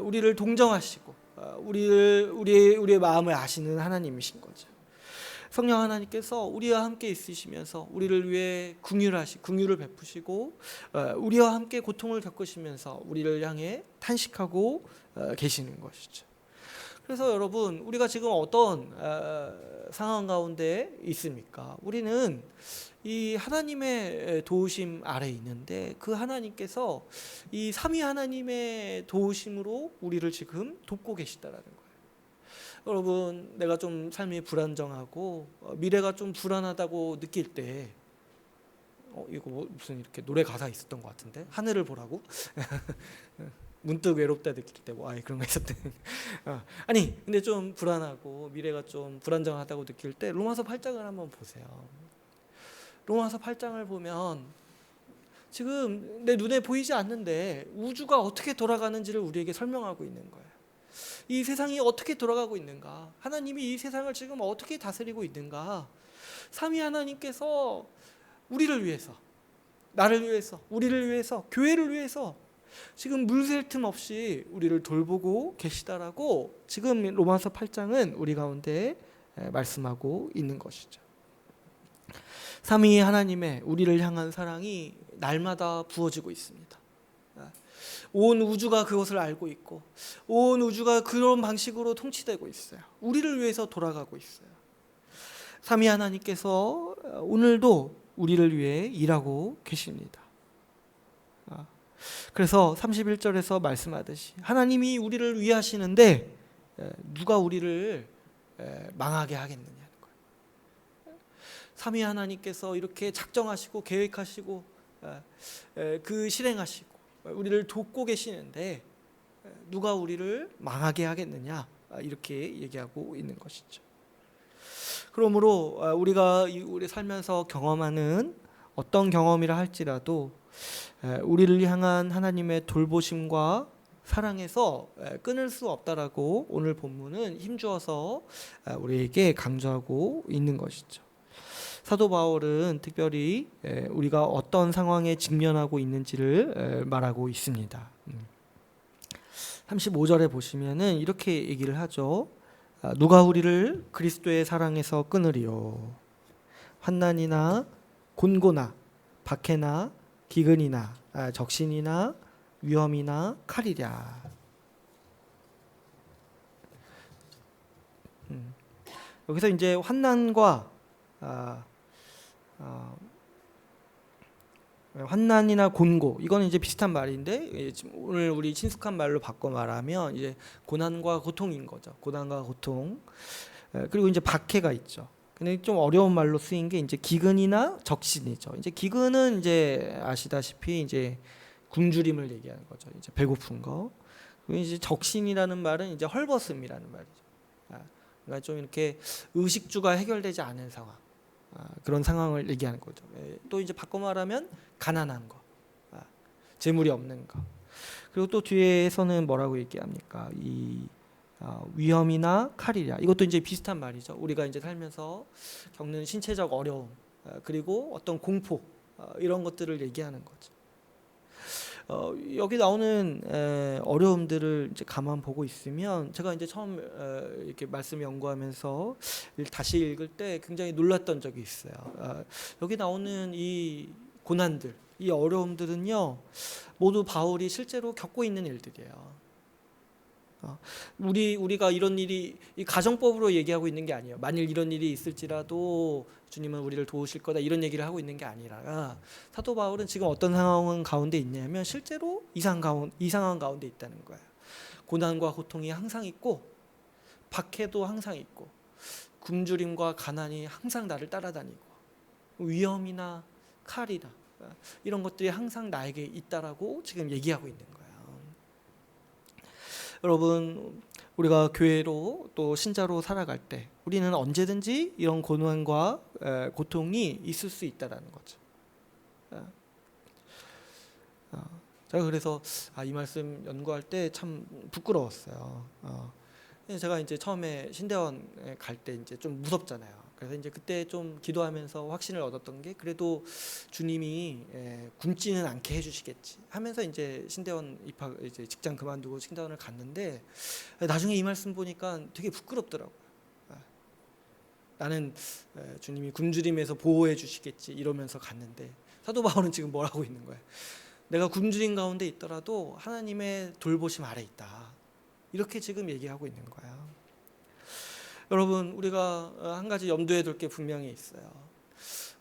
우리를 동정하시고, 우리의 마음을 아시는 하나님이신 거죠. 성령 하나님께서 우리와 함께 있으시면서 우리를 위해 긍휼을 베푸시고, 우리와 함께 고통을 겪으시면서 우리를 향해 탄식하고 계시는 것이죠. 그래서 여러분, 우리가 지금 어떤 상황 가운데 있습니까? 우리는 이 하나님의 도우심 아래에 있는데, 그 하나님께서 이 삼위 하나님의 도우심으로 우리를 지금 돕고 계시다라는 거예요. 여러분, 내가 좀 삶이 불안정하고 미래가 좀 불안하다고 느낄 때, 이거 무슨 이렇게 노래 가사 있었던 것 같은데, 하늘을 보라고 문득 외롭다 느낄 때 그런 거 있었대. 아니 근데 좀 불안하고 미래가 좀 불안정하다고 느낄 때 로마서 8장을 한번 보세요. 로마서 8장을 보면 지금 내 눈에 보이지 않는데 우주가 어떻게 돌아가는지를 우리에게 설명하고 있는 거예요. 이 세상이 어떻게 돌아가고 있는가, 하나님이 이 세상을 지금 어떻게 다스리고 있는가, 삼위 하나님께서 우리를 위해서, 나를 위해서, 우리를 위해서, 교회를 위해서 지금 물샐 틈 없이 우리를 돌보고 계시다라고 지금 로마서 8장은 우리 가운데 말씀하고 있는 것이죠. 삼위 하나님의 우리를 향한 사랑이 날마다 부어지고 있습니다. 온 우주가 그것을 알고 있고, 온 우주가 그런 방식으로 통치되고 있어요. 우리를 위해서 돌아가고 있어요. 삼위 하나님께서 오늘도 우리를 위해 일하고 계십니다. 그래서 31절에서 말씀하듯이 하나님이 우리를 위하시는데 누가 우리를 망하게 하겠느냐는 거예요. 삼위 하나님께서 이렇게 작정하시고 계획하시고 그 실행하시고 우리를 돕고 계시는데 누가 우리를 망하게 하겠느냐, 이렇게 얘기하고 있는 것이죠. 그러므로 우리가 우리 살면서 경험하는 어떤 경험이라 할지라도 우리를 향한 하나님의 돌보심과 사랑에서 끊을 수 없다라고 오늘 본문은 힘주어서 우리에게 강조하고 있는 것이죠. 사도 바울은 특별히 우리가 어떤 상황에 직면하고 있는지를 말하고 있습니다. 35절에 보시면은 이렇게 얘기를 하죠. 누가 우리를 그리스도의 사랑에서 끊으리요? 환난이나 곤고나 박해나 기근이나 적신이나 위험이나 칼이랴. 여기서 이제 환난과 환난이나 곤고, 이거는 이제 비슷한 말인데 오늘 우리 친숙한 말로 바꿔 말하면 이제 고난과 고통인 거죠. 고난과 고통. 그리고 이제 박해가 있죠. 근데 좀 어려운 말로 쓰인 게 이제 기근이나 적신이죠. 이제 기근은 이제 아시다시피 이제 굶주림을 얘기하는 거죠. 이제 배고픈 거. 그리고 이제 적신이라는 말은 이제 헐벗음이라는 말이죠. 그러니까 좀 이렇게 의식주가 해결되지 않은 상황, 그런 상황을 얘기하는 거죠. 또 이제 바꿔 말하면 가난한 거, 재물이 없는 거. 그리고 또 뒤에서는 뭐라고 얘기합니까? 이 위험이나 칼이랴. 이것도 이제 비슷한 말이죠. 우리가 이제 살면서 겪는 신체적 어려움, 그리고 어떤 공포, 이런 것들을 얘기하는 거죠. 여기 나오는 어려움들을 이제 가만 보고 있으면 제가 이제 처음 이렇게 말씀 연구하면서 다시 읽을 때 굉장히 놀랐던 적이 있어요. 여기 나오는 이 고난들, 이 어려움들은요 모두 바울이 실제로 겪고 있는 일들이에요. 우리가 이런 일이 이 가정법으로 얘기하고 있는 게 아니에요. 만일 이런 일이 있을지라도 주님은 우리를 도우실 거다 이런 얘기를 하고 있는 게 아니라 사도 바울은 지금 어떤 상황 가운데 있냐면 실제로 이 상황 가운데 있다는 거예요. 고난과 고통이 항상 있고 박해도 항상 있고 굶주림과 가난이 항상 나를 따라다니고 위험이나 칼이나 이런 것들이 항상 나에게 있다라고 지금 얘기하고 있는 거예요. 여러분, 우리가 교회로 또 신자로 살아갈 때 우리는 언제든지 이런 고난과 고통이 있을 수 있다라는 거죠. 제가 그래서 이 말씀 연구할 때 참 부끄러웠어요. 제가 이제 처음에 신대원 갈 때 이제 좀 무섭잖아요. 그래서 이제 그때 좀 기도하면서 확신을 얻었던 게 그래도 주님이 굶지는 않게 해주시겠지 하면서 이제 신대원 입학 이제 직장 그만두고 신대원을 갔는데 나중에 이 말씀 보니까 되게 부끄럽더라고요. 나는 주님이 굶주림에서 보호해 주시겠지 이러면서 갔는데 사도 바울은 지금 뭐라고 있는 거예요? 내가 굶주림 가운데 있더라도 하나님의 돌보심 아래 있다. 이렇게 지금 얘기하고 있는 거예요. 여러분, 우리가 한 가지 염두에 둘 게 분명히 있어요.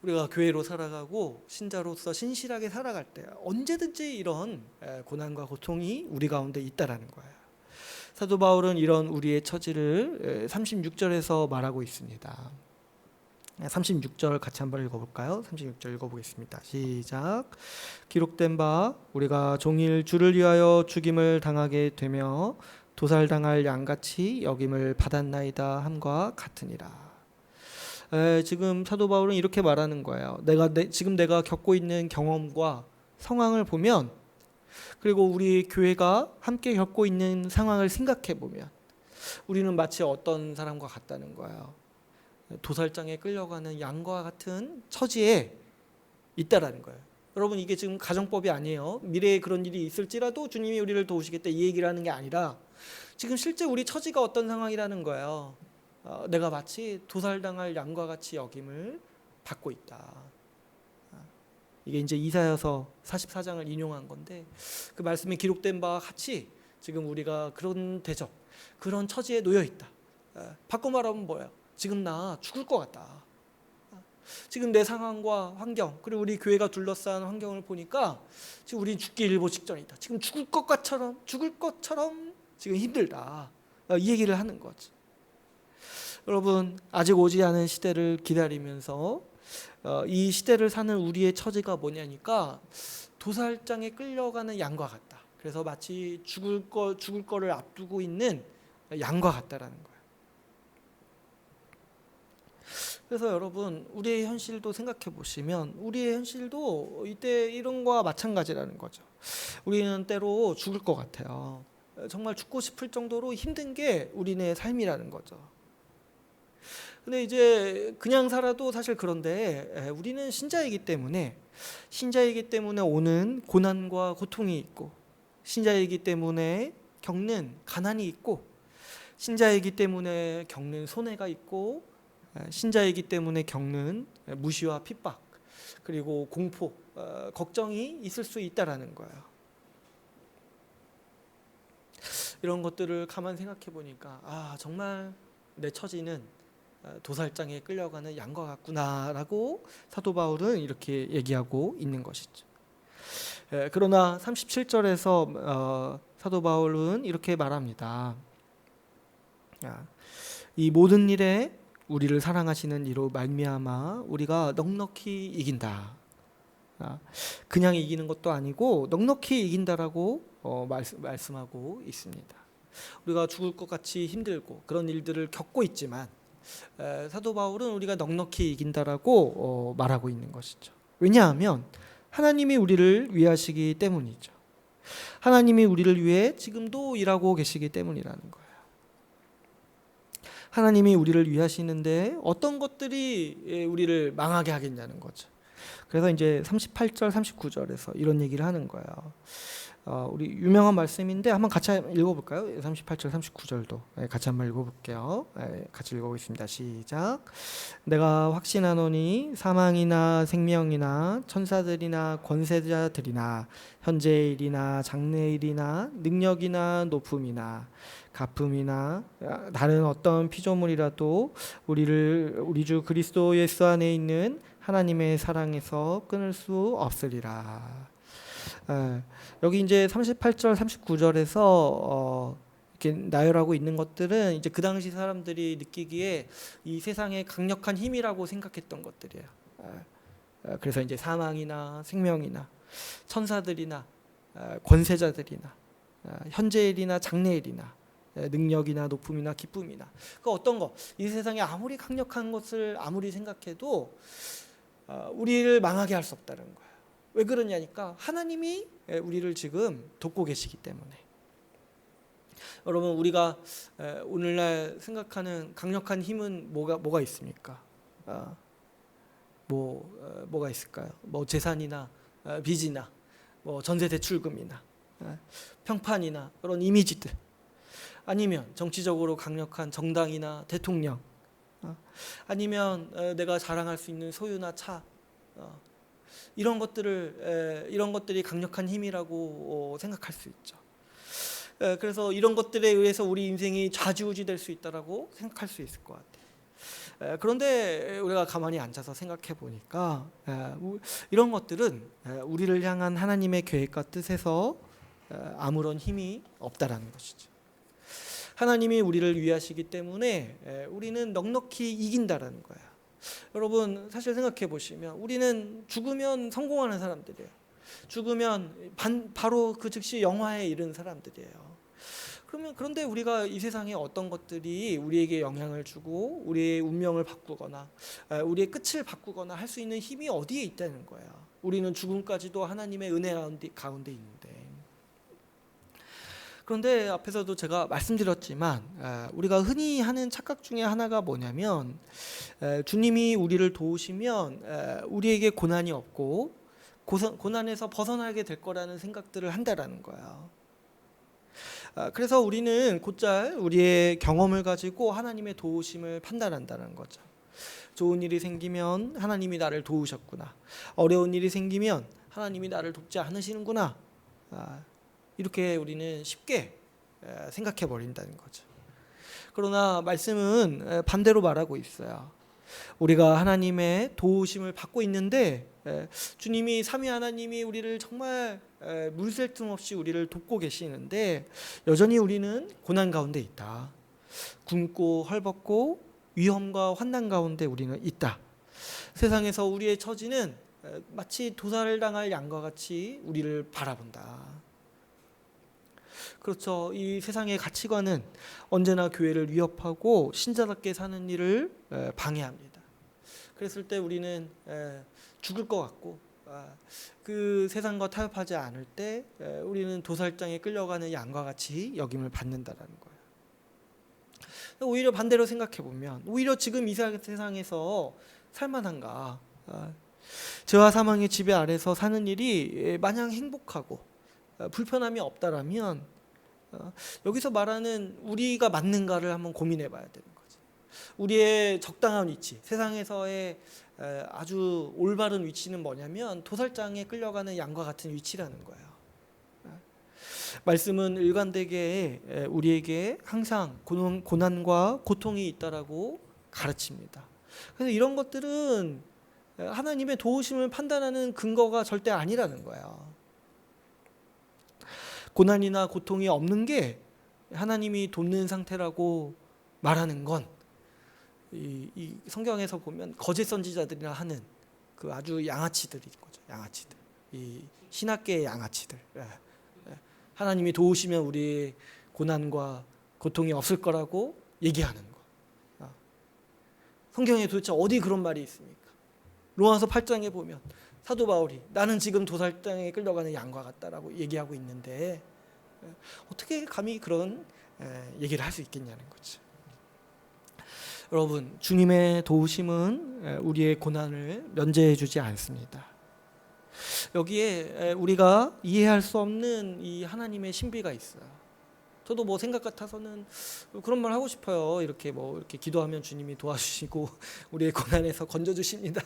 우리가 교회로 살아가고 신자로서 신실하게 살아갈 때 언제든지 이런 고난과 고통이 우리 가운데 있다라는 거예요. 사도 바울은 이런 우리의 처지를 36절에서 말하고 있습니다. 36절 같이 한번 읽어볼까요? 36절 읽어보겠습니다. 시작. 기록된 바 우리가 종일 주를 위하여 죽임을 당하게 되며 도살당할 양같이 여김을 받았나이다 함과 같으니라. 지금 사도 바울은 이렇게 말하는 거예요. 지금 내가 겪고 있는 경험과 상황을 보면, 그리고 우리 교회가 함께 겪고 있는 상황을 생각해 보면 우리는 마치 어떤 사람과 같다는 거예요. 도살장에 끌려가는 양과 같은 처지에 있다라는 거예요. 여러분, 이게 지금 가정법이 아니에요. 미래에 그런 일이 있을지라도 주님이 우리를 도우시겠다 이 얘기를 하는 게 아니라 지금 실제 우리 처지가 어떤 상황이라는 거예요. 내가 마치 도살당할 양과 같이 여김을 받고 있다. 이게 이제 이사야서 44장을 인용한 건데 그 말씀에 기록된 바와 같이 지금 우리가 그런 대접, 그런 처지에 놓여 있다. 바꿔 말하면 뭐예요? 지금 나 죽을 것 같다. 지금 내 상황과 환경, 그리고 우리 교회가 둘러싼 환경을 보니까 지금 우리는 죽기 일보 직전이다. 지금 죽을 것처럼 지금 힘들다. 이 얘기를 하는 거지. 여러분, 아직 오지 않은 시대를 기다리면서 이 시대를 사는 우리의 처지가 뭐냐니까 도살장에 끌려가는 양과 같다. 그래서 마치 죽을 거를 앞두고 있는 양과 같다라는 거예요. 그래서 여러분, 우리의 현실도 생각해 보시면 우리의 현실도 이때 이런 거와 마찬가지라는 거죠. 우리는 때로 죽을 것 같아요. 정말 죽고 싶을 정도로 힘든 게 우리네 삶이라는 거죠. 근데 이제 그냥 살아도 사실 그런데 우리는 신자이기 때문에 오는 고난과 고통이 있고, 신자이기 때문에 겪는 가난이 있고, 신자이기 때문에 겪는 손해가 있고, 신자이기 때문에 겪는 무시와 핍박, 그리고 공포, 걱정이 있을 수 있다라는 거예요. 이런 것들을 가만 생각해 보니까 정말 내 처지는 도살장에 끌려가는 양과 같구나라고 사도 바울은 이렇게 얘기하고 있는 것이죠. 그러나 37절에서 사도 바울은 이렇게 말합니다. 이 모든 일에 우리를 사랑하시는 이로 말미암아 우리가 넉넉히 이긴다. 그냥 이기는 것도 아니고 넉넉히 이긴다라고 말씀하고 있습니다. 우리가 죽을 것 같이 힘들고 그런 일들을 겪고 있지만 사도 바울은 우리가 넉넉히 이긴다라고 말하고 있는 것이죠. 왜냐하면 하나님이 우리를 위하시기 때문이죠. 하나님이 우리를 위해 지금도 일하고 계시기 때문이라는 거예요. 하나님이 우리를 위하시는데 어떤 것들이 우리를 망하게 하겠냐는 거죠. 그래서 이제 38절, 39절에서 이런 얘기를 하는 거예요. 우리 유명한 말씀인데 한번 같이 읽어볼까요? 38절, 39절도 같이 한번 읽어볼게요. 같이 읽어보겠습니다. 시작. 내가 확신하노니 사망이나 생명이나 천사들이나 권세자들이나 현재일이나 장래일이나 능력이나 높음이나 가품이나 다른 어떤 피조물이라도 우리를 우리 주 그리스도 예수 안에 있는 하나님의 사랑에서 끊을 수 없으리라. 여기 이제 38절, 39절에서 이렇게 나열하고 있는 것들은 이제 그 당시 사람들이 느끼기에 이 세상의 강력한 힘이라고 생각했던 것들이에요. 그래서 이제 사망이나 생명이나 천사들이나 권세자들이나 현재일이나 장래일이나 능력이나 높음이나 기쁨이나 그 어떤 거 이 세상에 아무리 강력한 것을 아무리 생각해도 우리를 망하게 할 수 없다는 거예요. 왜 그러냐니까 하나님이 우리를 지금 돕고 계시기 때문에. 여러분 우리가 오늘날 생각하는 강력한 힘은 뭐가 있습니까? 뭐가 있을까요? 뭐 재산이나 빚이나 뭐 전세 대출금이나 평판이나 그런 이미지들, 아니면 정치적으로 강력한 정당이나 대통령, 아니면 내가 자랑할 수 있는 소유나 차, 이런 것들이 강력한 힘이라고 생각할 수 있죠. 그래서 이런 것들에 의해서 우리 인생이 좌지우지될 수 있다라고 생각할 수 있을 것 같아요. 그런데 우리가 가만히 앉아서 생각해 보니까 이런 것들은 우리를 향한 하나님의 계획과 뜻에서 아무런 힘이 없다라는 것이죠. 하나님이 우리를 위하시기 때문에 우리는 넉넉히 이긴다라는 거예요. 여러분 사실 생각해 보시면 우리는 죽으면 성공하는 사람들이에요. 죽으면 바로 그 즉시 영화에 이른 사람들이에요. 그런데 우리가 이 세상에 어떤 것들이 우리에게 영향을 주고 우리의 운명을 바꾸거나 우리의 끝을 바꾸거나 할 수 있는 힘이 어디에 있다는 거예요. 우리는 죽음까지도 하나님의 은혜 가운데 있는데. 그런데 앞에서도 제가 말씀드렸지만 우리가 흔히 하는 착각 중에 하나가 뭐냐면 주님이 우리를 도우시면 우리에게 고난이 없고 고난에서 벗어나게 될 거라는 생각들을 한다라는 거예요. 그래서 우리는 곧잘 우리의 경험을 가지고 하나님의 도우심을 판단한다는 거죠. 좋은 일이 생기면 하나님이 나를 도우셨구나. 어려운 일이 생기면 하나님이 나를 돕지 않으시는구나. 이렇게 우리는 쉽게 생각해 버린다는 거죠. 그러나 말씀은 반대로 말하고 있어요. 우리가 하나님의 도우심을 받고 있는데 주님이 삼위 하나님이 우리를 정말 물샐 틈 없이 우리를 돕고 계시는데 여전히 우리는 고난 가운데 있다. 굶고 헐벗고 위험과 환난 가운데 우리는 있다. 세상에서 우리의 처지는 마치 도살당할 양과 같이 우리를 바라본다. 그렇죠. 이 세상의 가치관은 언제나 교회를 위협하고 신자답게 사는 일을 방해합니다. 그랬을 때 우리는 죽을 것 같고 그 세상과 타협하지 않을 때 우리는 도살장에 끌려가는 양과 같이 여김을 받는다라는 거예요. 오히려 반대로 생각해 보면 오히려 지금 이 세상에서 살만한가? 죄와 사망의 지배 아래서 사는 일이 마냥 행복하고 불편함이 없다라면 여기서 말하는 우리가 맞는가를 한번 고민해 봐야 되는 거죠. 우리의 적당한 위치, 세상에서의 아주 올바른 위치는 뭐냐면 도살장에 끌려가는 양과 같은 위치라는 거예요. 말씀은 일관되게 우리에게 항상 고난과 고통이 있다라고 가르칩니다. 그래서 이런 것들은 하나님의 도우심을 판단하는 근거가 절대 아니라는 거예요. 고난이나 고통이 없는 게 하나님이 돕는 상태라고 말하는 건 이 성경에서 보면 거짓 선지자들이라 하는 그 아주 양아치들이 거죠. 양아치들. 이 신학계의 양아치들. 하나님이 도우시면 우리 고난과 고통이 없을 거라고 얘기하는 거. 성경에 도대체 어디 그런 말이 있습니까? 로마서 8장에 보면 사도 바울이 나는 지금 도살장에 끌려가는 양과 같다라고 얘기하고 있는데 어떻게 감히 그런 얘기를 할 수 있겠냐는 거죠. 여러분, 주님의 도우심은 우리의 고난을 면제해 주지 않습니다. 여기에 우리가 이해할 수 없는 이 하나님의 신비가 있어요. 저도 뭐 생각 같아서는 그런 말 하고 싶어요. 이렇게 뭐 이렇게 기도하면 주님이 도와주시고 우리의 고난에서 건져 주십니다.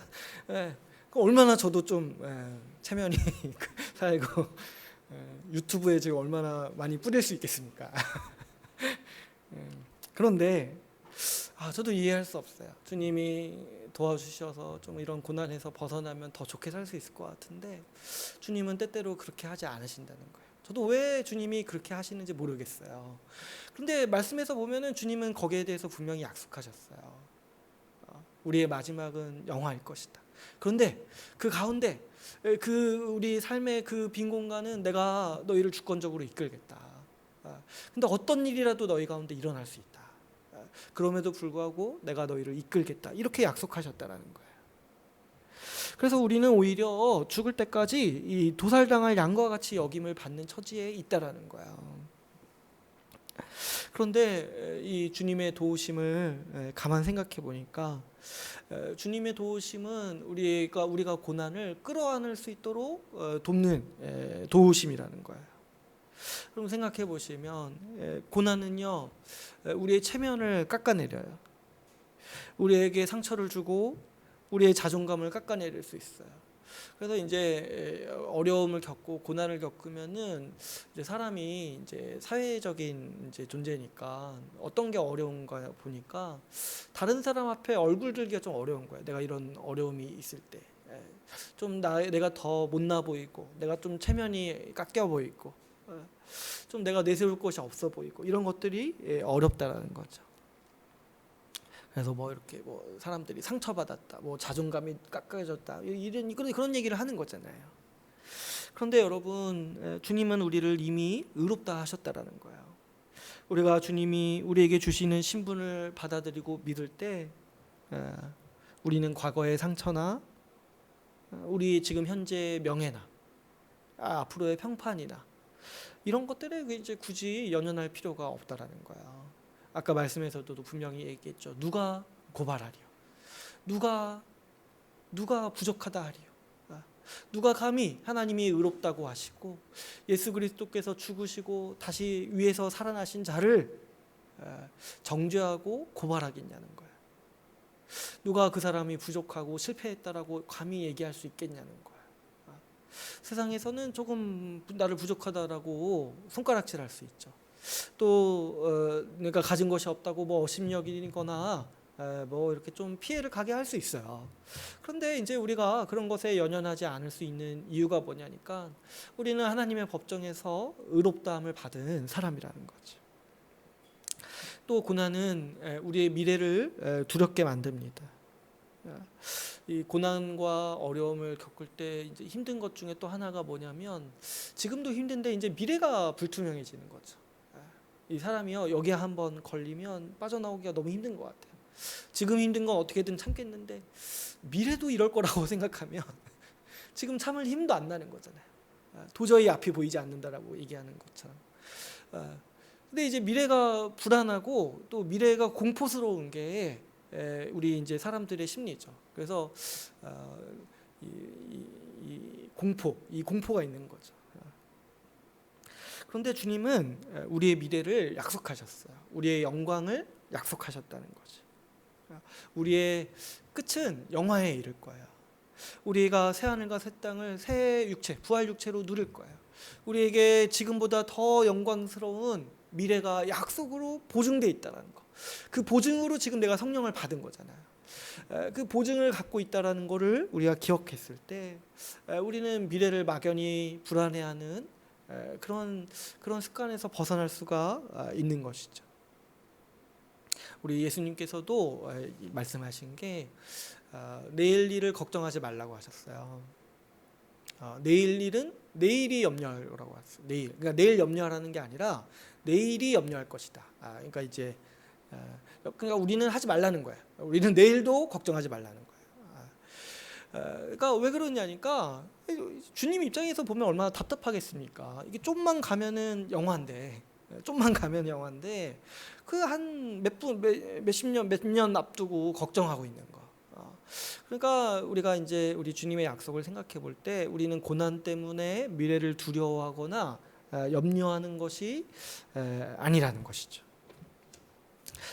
예, 얼마나 저도 좀 체면이 살고 유튜브에 지금 얼마나 많이 뿌릴 수 있겠습니까? 그런데 저도 이해할 수 없어요. 주님이 도와주셔서 좀 이런 고난에서 벗어나면 더 좋게 살 수 있을 것 같은데 주님은 때때로 그렇게 하지 않으신다는 거예요. 저도 왜 주님이 그렇게 하시는지 모르겠어요. 그런데 말씀에서 보면은 주님은 거기에 대해서 분명히 약속하셨어요. 우리의 마지막은 영화일 것이다. 그런데 그 가운데 그 우리 삶의 그 빈 공간은 내가 너희를 주권적으로 이끌겠다. 근데 어떤 일이라도 너희 가운데 일어날 수 있다. 그럼에도 불구하고 내가 너희를 이끌겠다. 이렇게 약속하셨다라는 거예요. 그래서 우리는 오히려 죽을 때까지 이 도살당할 양과 같이 여김을 받는 처지에 있다라는 거예요. 그런데 이 주님의 도우심을 가만 생각해 보니까 주님의 도우심은 우리가 고난을 끌어안을 수 있도록 돕는 도우심이라는 거예요. 그럼 생각해 보시면 고난은요 우리의 체면을 깎아내려요. 우리에게 상처를 주고 우리의 자존감을 깎아내릴 수 있어요. 그래서 이제 어려움을 겪고 고난을 겪으면은 이제 사람이 이제 사회적인 이제 존재니까 어떤 게 어려운가 보니까 다른 사람 앞에 얼굴 들기가 좀 어려운 거예요. 내가 이런 어려움이 있을 때. 좀 내가 더 못나 보이고 내가 좀 체면이 깎여 보이고 좀 내가 내세울 것이 없어 보이고 이런 것들이 어렵다라는 거죠. 그래서 뭐 이렇게 뭐 사람들이 상처받았다, 뭐 자존감이 깎아졌다 이런 그런 얘기를 하는 거잖아요. 그런데 여러분 주님은 우리를 이미 의롭다 하셨다라는 거예요. 우리가 주님이 우리에게 주시는 신분을 받아들이고 믿을 때 우리는 과거의 상처나 우리 지금 현재의 명예나 앞으로의 평판이나 이런 것들에 이제 굳이 연연할 필요가 없다라는 거야. 아까 말씀에서도 분명히 얘기했죠. 누가 고발하리요? 누가 부족하다 하리요? 누가 감히 하나님이 의롭다고 하시고 예수 그리스도께서 죽으시고 다시 위에서 살아나신 자를 정죄하고 고발하겠냐는 거야. 누가 그 사람이 부족하고 실패했다라고 감히 얘기할 수 있겠냐는 거야. 세상에서는 조금 나를 부족하다라고 손가락질할 수 있죠. 또 내가 가진 것이 없다고 뭐 업신여기거나 뭐 이렇게 좀 피해를 가게 할 수 있어요. 그런데 이제 우리가 그런 것에 연연하지 않을 수 있는 이유가 뭐냐니까 우리는 하나님의 법정에서 의롭다함을 받은 사람이라는 거죠. 또 고난은 우리의 미래를 두렵게 만듭니다. 이 고난과 어려움을 겪을 때 이제 힘든 것 중에 또 하나가 뭐냐면 지금도 힘든데 이제 미래가 불투명해지는 거죠. 이 사람이요 여기에 한번 걸리면 빠져나오기가 너무 힘든 것 같아요. 지금 힘든 건 어떻게든 참겠는데 미래도 이럴 거라고 생각하면 지금 참을 힘도 안 나는 거잖아요. 도저히 앞이 보이지 않는다라고 얘기하는 것처럼. 근데 이제 미래가 불안하고 또 미래가 공포스러운 게 우리 이제 사람들의 심리죠. 그래서 이 공포가 있는 거죠. 그런데 주님은 우리의 미래를 약속하셨어요. 우리의 영광을 약속하셨다는 거죠. 우리의 끝은 영화에 이를 거예요. 우리가 새 하늘과 새 땅을 새 육체, 부활 육체로 누릴 거예요. 우리에게 지금보다 더 영광스러운 미래가 약속으로 보증돼 있다는 거. 그 보증으로 지금 내가 성령을 받은 거잖아요. 그 보증을 갖고 있다라는 거를 우리가 기억했을 때 우리는 미래를 막연히 불안해하는 그런 습관에서 벗어날 수가 있는 것이죠. 우리 예수님께서도 말씀하신 게 내일 일을 걱정하지 말라고 하셨어요. 내일 일은 내일이 염려하라고 했어요. 그러니까 내일 염려하라는 게 아니라 내일이 염려할 것이다. 그러니까 이제 그러니까 우리는 하지 말라는 거예요. 우리는 내일도 걱정하지 말라는 거예요. 그러니까 왜 그러냐니까 주님 입장에서 보면 얼마나 답답하겠습니까? 이게 좀만 가면은 영화인데 그 한 몇십 년 앞두고 걱정하고 있는 거. 그러니까 우리가 이제 우리 주님의 약속을 생각해 볼 때 우리는 고난 때문에 미래를 두려워하거나 염려하는 것이 아니라는 것이죠.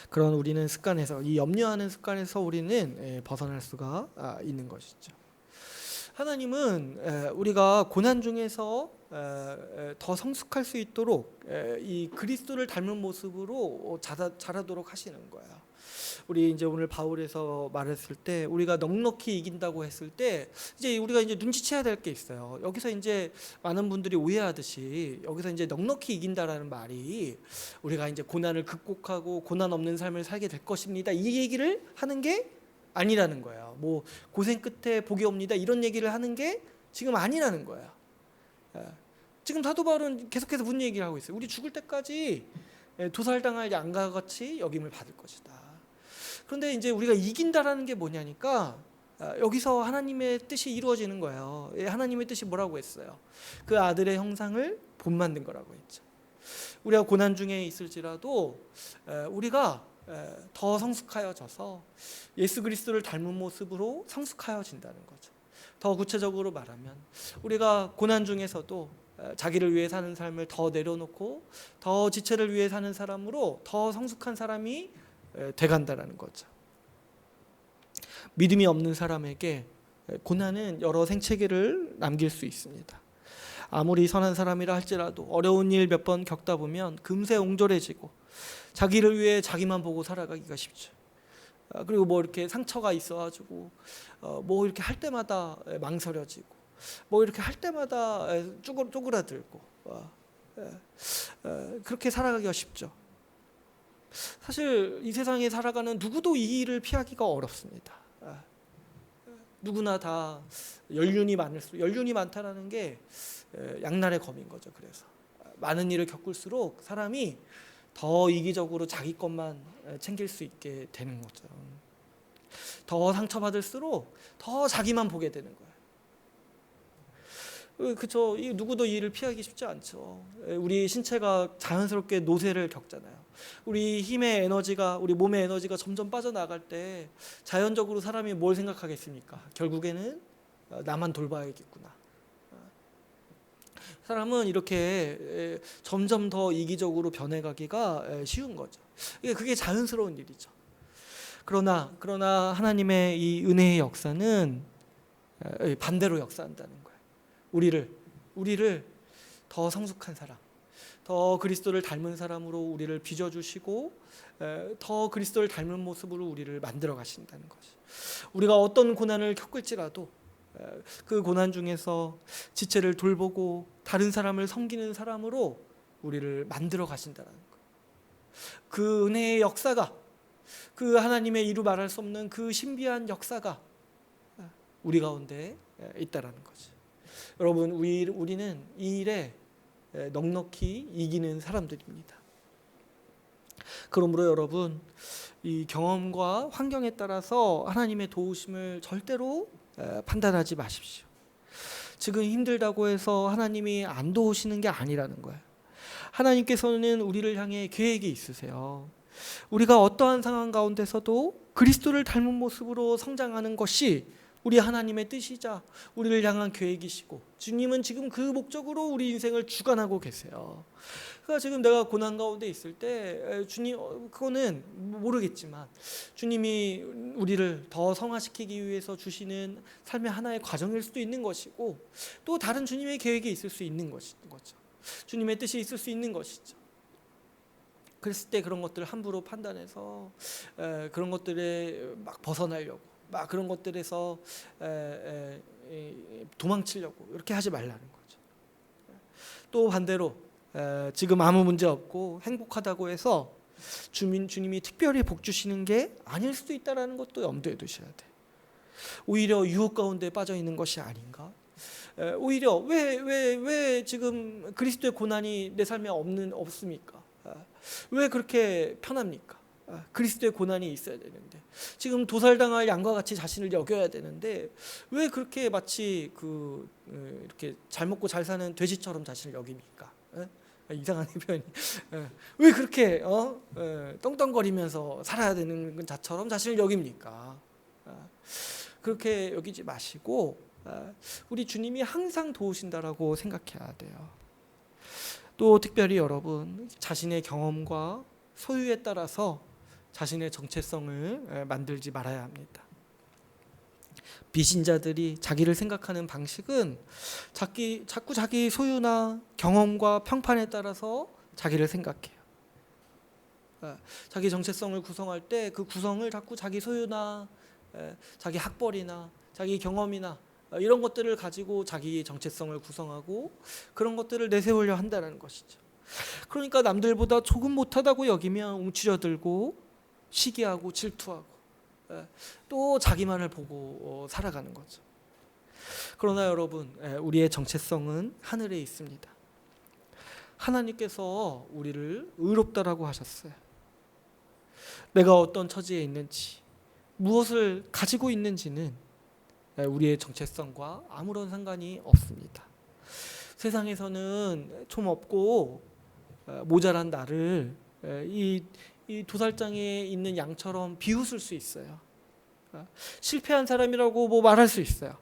그런 우리는 습관에서, 이 염려하는 습관에서 우리는 벗어날 수가 있는 것이죠. 하나님은 우리가 고난 중에서 더 성숙할 수 있도록 이 그리스도를 닮은 모습으로 자라도록 하시는 거예요. 우리 이제 오늘 바울에서 말했을 때 우리가 넉넉히 이긴다고 했을 때 이제 우리가 이제 눈치채야 될 게 있어요. 여기서 이제 많은 분들이 오해하듯이 여기서 이제 넉넉히 이긴다라는 말이 우리가 이제 고난을 극복하고 고난 없는 삶을 살게 될 것입니다, 이 얘기를 하는 게 아니라는 거예요. 뭐 고생 끝에 복이 옵니다 이런 얘기를 하는 게 지금 아니라는 거예요. 지금 사도 바울은 계속해서 무슨 얘기를 하고 있어요? 우리 죽을 때까지 도살당할 양과 같이 여김을 받을 것이다. 그런데 이제 우리가 이긴다라는 게 뭐냐니까 여기서 하나님의 뜻이 이루어지는 거예요. 하나님의 뜻이 뭐라고 했어요? 그 아들의 형상을 본받는 거라고 했죠. 우리가 고난 중에 있을지라도 우리가 더 성숙하여져서 예수 그리스도를 닮은 모습으로 성숙하여진다는 거죠. 더 구체적으로 말하면 우리가 고난 중에서도 자기를 위해 사는 삶을 더 내려놓고 더 지체를 위해 사는 사람으로 더 성숙한 사람이 돼간다라는 거죠. 믿음이 없는 사람에게 고난은 여러 생채기를 남길 수 있습니다. 아무리 선한 사람이라 할지라도 어려운 일 몇 번 겪다 보면 금세 옹졸해지고 자기를 위해 자기만 보고 살아가기가 쉽죠. 그리고 뭐 이렇게 상처가 있어가지고 뭐 이렇게 할 때마다 망설여지고 뭐 이렇게 할 때마다 쪼그라들고 그렇게 살아가기가 쉽죠. 사실 이 세상에 살아가는 누구도 이 일을 피하기가 어렵습니다. 누구나 다 연륜이 많을수록, 연륜이 많다라는 게 양날의 검인 거죠. 그래서 많은 일을 겪을수록 사람이 더 이기적으로 자기 것만 챙길 수 있게 되는 거죠. 더 상처받을수록 더 자기만 보게 되는 거예요. 그렇죠. 누구도 이 일을 피하기 쉽지 않죠. 우리 신체가 자연스럽게 노쇠를 겪잖아요. 우리 힘의 에너지가, 우리 몸의 에너지가 점점 빠져나갈 때 자연적으로 사람이 뭘 생각하겠습니까? 결국에는 나만 돌봐야겠구나. 사람은 이렇게 점점 더 이기적으로 변해가기가 쉬운 거죠. 그게 자연스러운 일이죠. 그러나 하나님의 이 은혜의 역사는 반대로 역사한다는 거예요. 우리를 더 성숙한 사람, 더 그리스도를 닮은 사람으로 우리를 빚어주시고 더 그리스도를 닮은 모습으로 우리를 만들어 가신다는 거죠. 우리가 어떤 고난을 겪을지라도 그 고난 중에서 지체를 돌보고 다른 사람을 섬기는 사람으로 우리를 만들어 가신다는 거예요. 그 은혜의 역사가, 그 하나님의 이루 말할 수 없는 그 신비한 역사가 우리 가운데 있다라는 거죠. 여러분, 우리는 이 일에 넉넉히 이기는 사람들입니다. 그러므로 여러분, 이 경험과 환경에 따라서 하나님의 도우심을 절대로 판단하지 마십시오. 지금 힘들다고 해서 하나님이 안 도우시는 게 아니라는 거예요. 하나님께서는 우리를 향해 계획이 있으세요. 우리가 어떠한 상황 가운데서도 그리스도를 닮은 모습으로 성장하는 것이 우리 하나님의 뜻이자 우리를 향한 계획이시고, 주님은 지금 그 목적으로 우리 인생을 주관하고 계세요. 그러니까 지금 내가 고난 가운데 있을 때 주님, 그거는 모르겠지만 주님이 우리를 더 성화시키기 위해서 주시는 삶의 하나의 과정일 수도 있는 것이고, 또 다른 주님의 계획이 있을 수 있는 거죠. 주님의 뜻이 있을 수 있는 것이죠. 그랬을 때 그런 것들을 함부로 판단해서 그런 것들에 막 벗어나려고, 막 그런 것들에서 도망치려고 이렇게 하지 말라는 거죠. 또 반대로 지금 아무 문제 없고 행복하다고 해서 주님이 특별히 복 주시는 게 아닐 수도 있다는 것도 염두에 두셔야 돼. 오히려 유혹 가운데 빠져 있는 것이 아닌가? 오히려 왜 지금 그리스도의 고난이 내 삶에 없습니까? 왜 그렇게 편합니까? 그리스도의 고난이 있어야 되는데, 지금 도살당할 양과 같이 자신을 여겨야 되는데 왜 그렇게 마치 이렇게 잘 먹고 잘 사는 돼지처럼 자신을 여깁니까? 이상한 표현이. 왜 그렇게 떵떵거리면서 살아야 되는 자처럼 자신을 여깁니까? 그렇게 여기지 마시고 우리 주님이 항상 도우신다라고 생각해야 돼요. 또 특별히 여러분 자신의 경험과 소유에 따라서 자신의 정체성을 만들지 말아야 합니다. 비신자들이 자기를 생각하는 방식은 자꾸 자기 소유나 경험과 평판에 따라서 자기를 생각해요. 자기 정체성을 구성할 때 그 구성을 자꾸 자기 소유나 자기 학벌이나 자기 경험이나 이런 것들을 가지고 자기 정체성을 구성하고 그런 것들을 내세우려 한다는 것이죠. 그러니까 남들보다 조금 못하다고 여기면 움츠려들고 시기하고 질투하고 또 자기만을 보고 살아가는 거죠. 그러나 여러분, 우리의 정체성은 하늘에 있습니다. 하나님께서 우리를 의롭다라고 하셨어요. 내가 어떤 처지에 있는지, 무엇을 가지고 있는지는 우리의 정체성과 아무런 상관이 없습니다. 세상에서는 좀 없고 모자란 나를 이 도살장에 있는 양처럼 비웃을 수 있어요. 실패한 사람이라고 뭐 말할 수 있어요.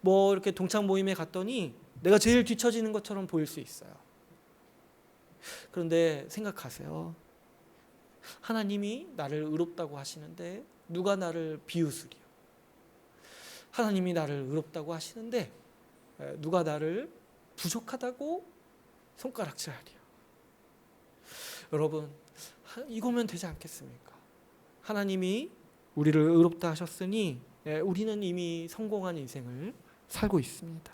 뭐 이렇게 동창 모임에 갔더니 내가 제일 뒤처지는 것처럼 보일 수 있어요. 그런데 생각하세요. 하나님이 나를 의롭다고 하시는데 누가 나를 비웃으리요? 하나님이 나를 의롭다고 하시는데 누가 나를 부족하다고 손가락질하리요? 여러분, 이거면 되지 않겠습니까? 하나님이 우리를 의롭다 하셨으니 우리는 이미 성공한 인생을 살고 있습니다.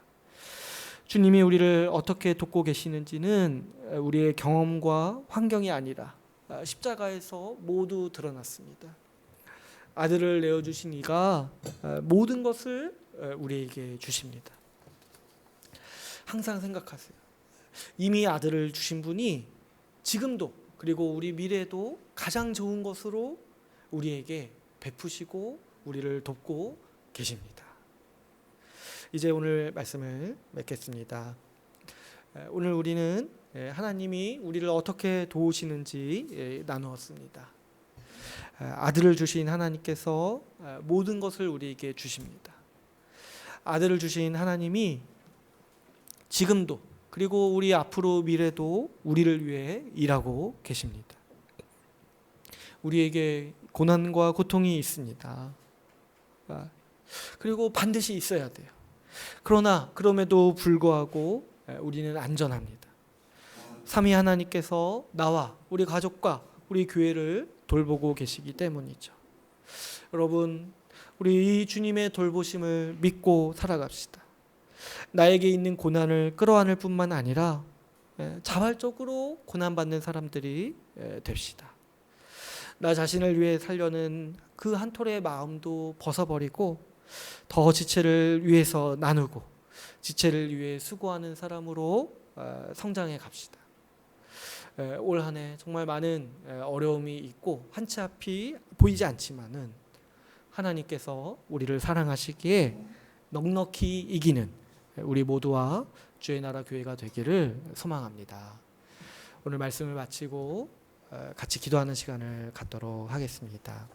주님이 우리를 어떻게 돕고 계시는지는 우리의 경험과 환경이 아니라 십자가에서 모두 드러났습니다. 아들을 내어주신 이가 모든 것을 우리에게 주십니다. 항상 생각하세요. 이미 아들을 주신 분이 지금도 그리고 우리 미래도 가장 좋은 것으로 우리에게 베푸시고 우리를 돕고 계십니다. 이제 오늘 말씀을 맺겠습니다. 오늘 우리는 하나님이 우리를 어떻게 도우시는지 나누었습니다. 아들을 주신 하나님께서 모든 것을 우리에게 주십니다. 아들을 주신 하나님이 지금도 그리고 우리 앞으로 미래도 우리를 위해 일하고 계십니다. 우리에게 고난과 고통이 있습니다. 그리고 반드시 있어야 돼요. 그러나 그럼에도 불구하고 우리는 안전합니다. 삼위 하나님께서 나와 우리 가족과 우리 교회를 돌보고 계시기 때문이죠. 여러분, 우리 이 주님의 돌보심을 믿고 살아갑시다. 나에게 있는 고난을 끌어안을 뿐만 아니라 자발적으로 고난받는 사람들이 됩시다. 나 자신을 위해 살려는 그 한 톨의 마음도 벗어버리고 더 지체를 위해서 나누고 지체를 위해 수고하는 사람으로 성장해 갑시다. 올 한 해 정말 많은 어려움이 있고 한치 앞이 보이지 않지만은 하나님께서 우리를 사랑하시기에 넉넉히 이기는 우리 모두와 주의 나라 교회가 되기를 소망합니다. 오늘 말씀을 마치고 같이 기도하는 시간을 갖도록 하겠습니다.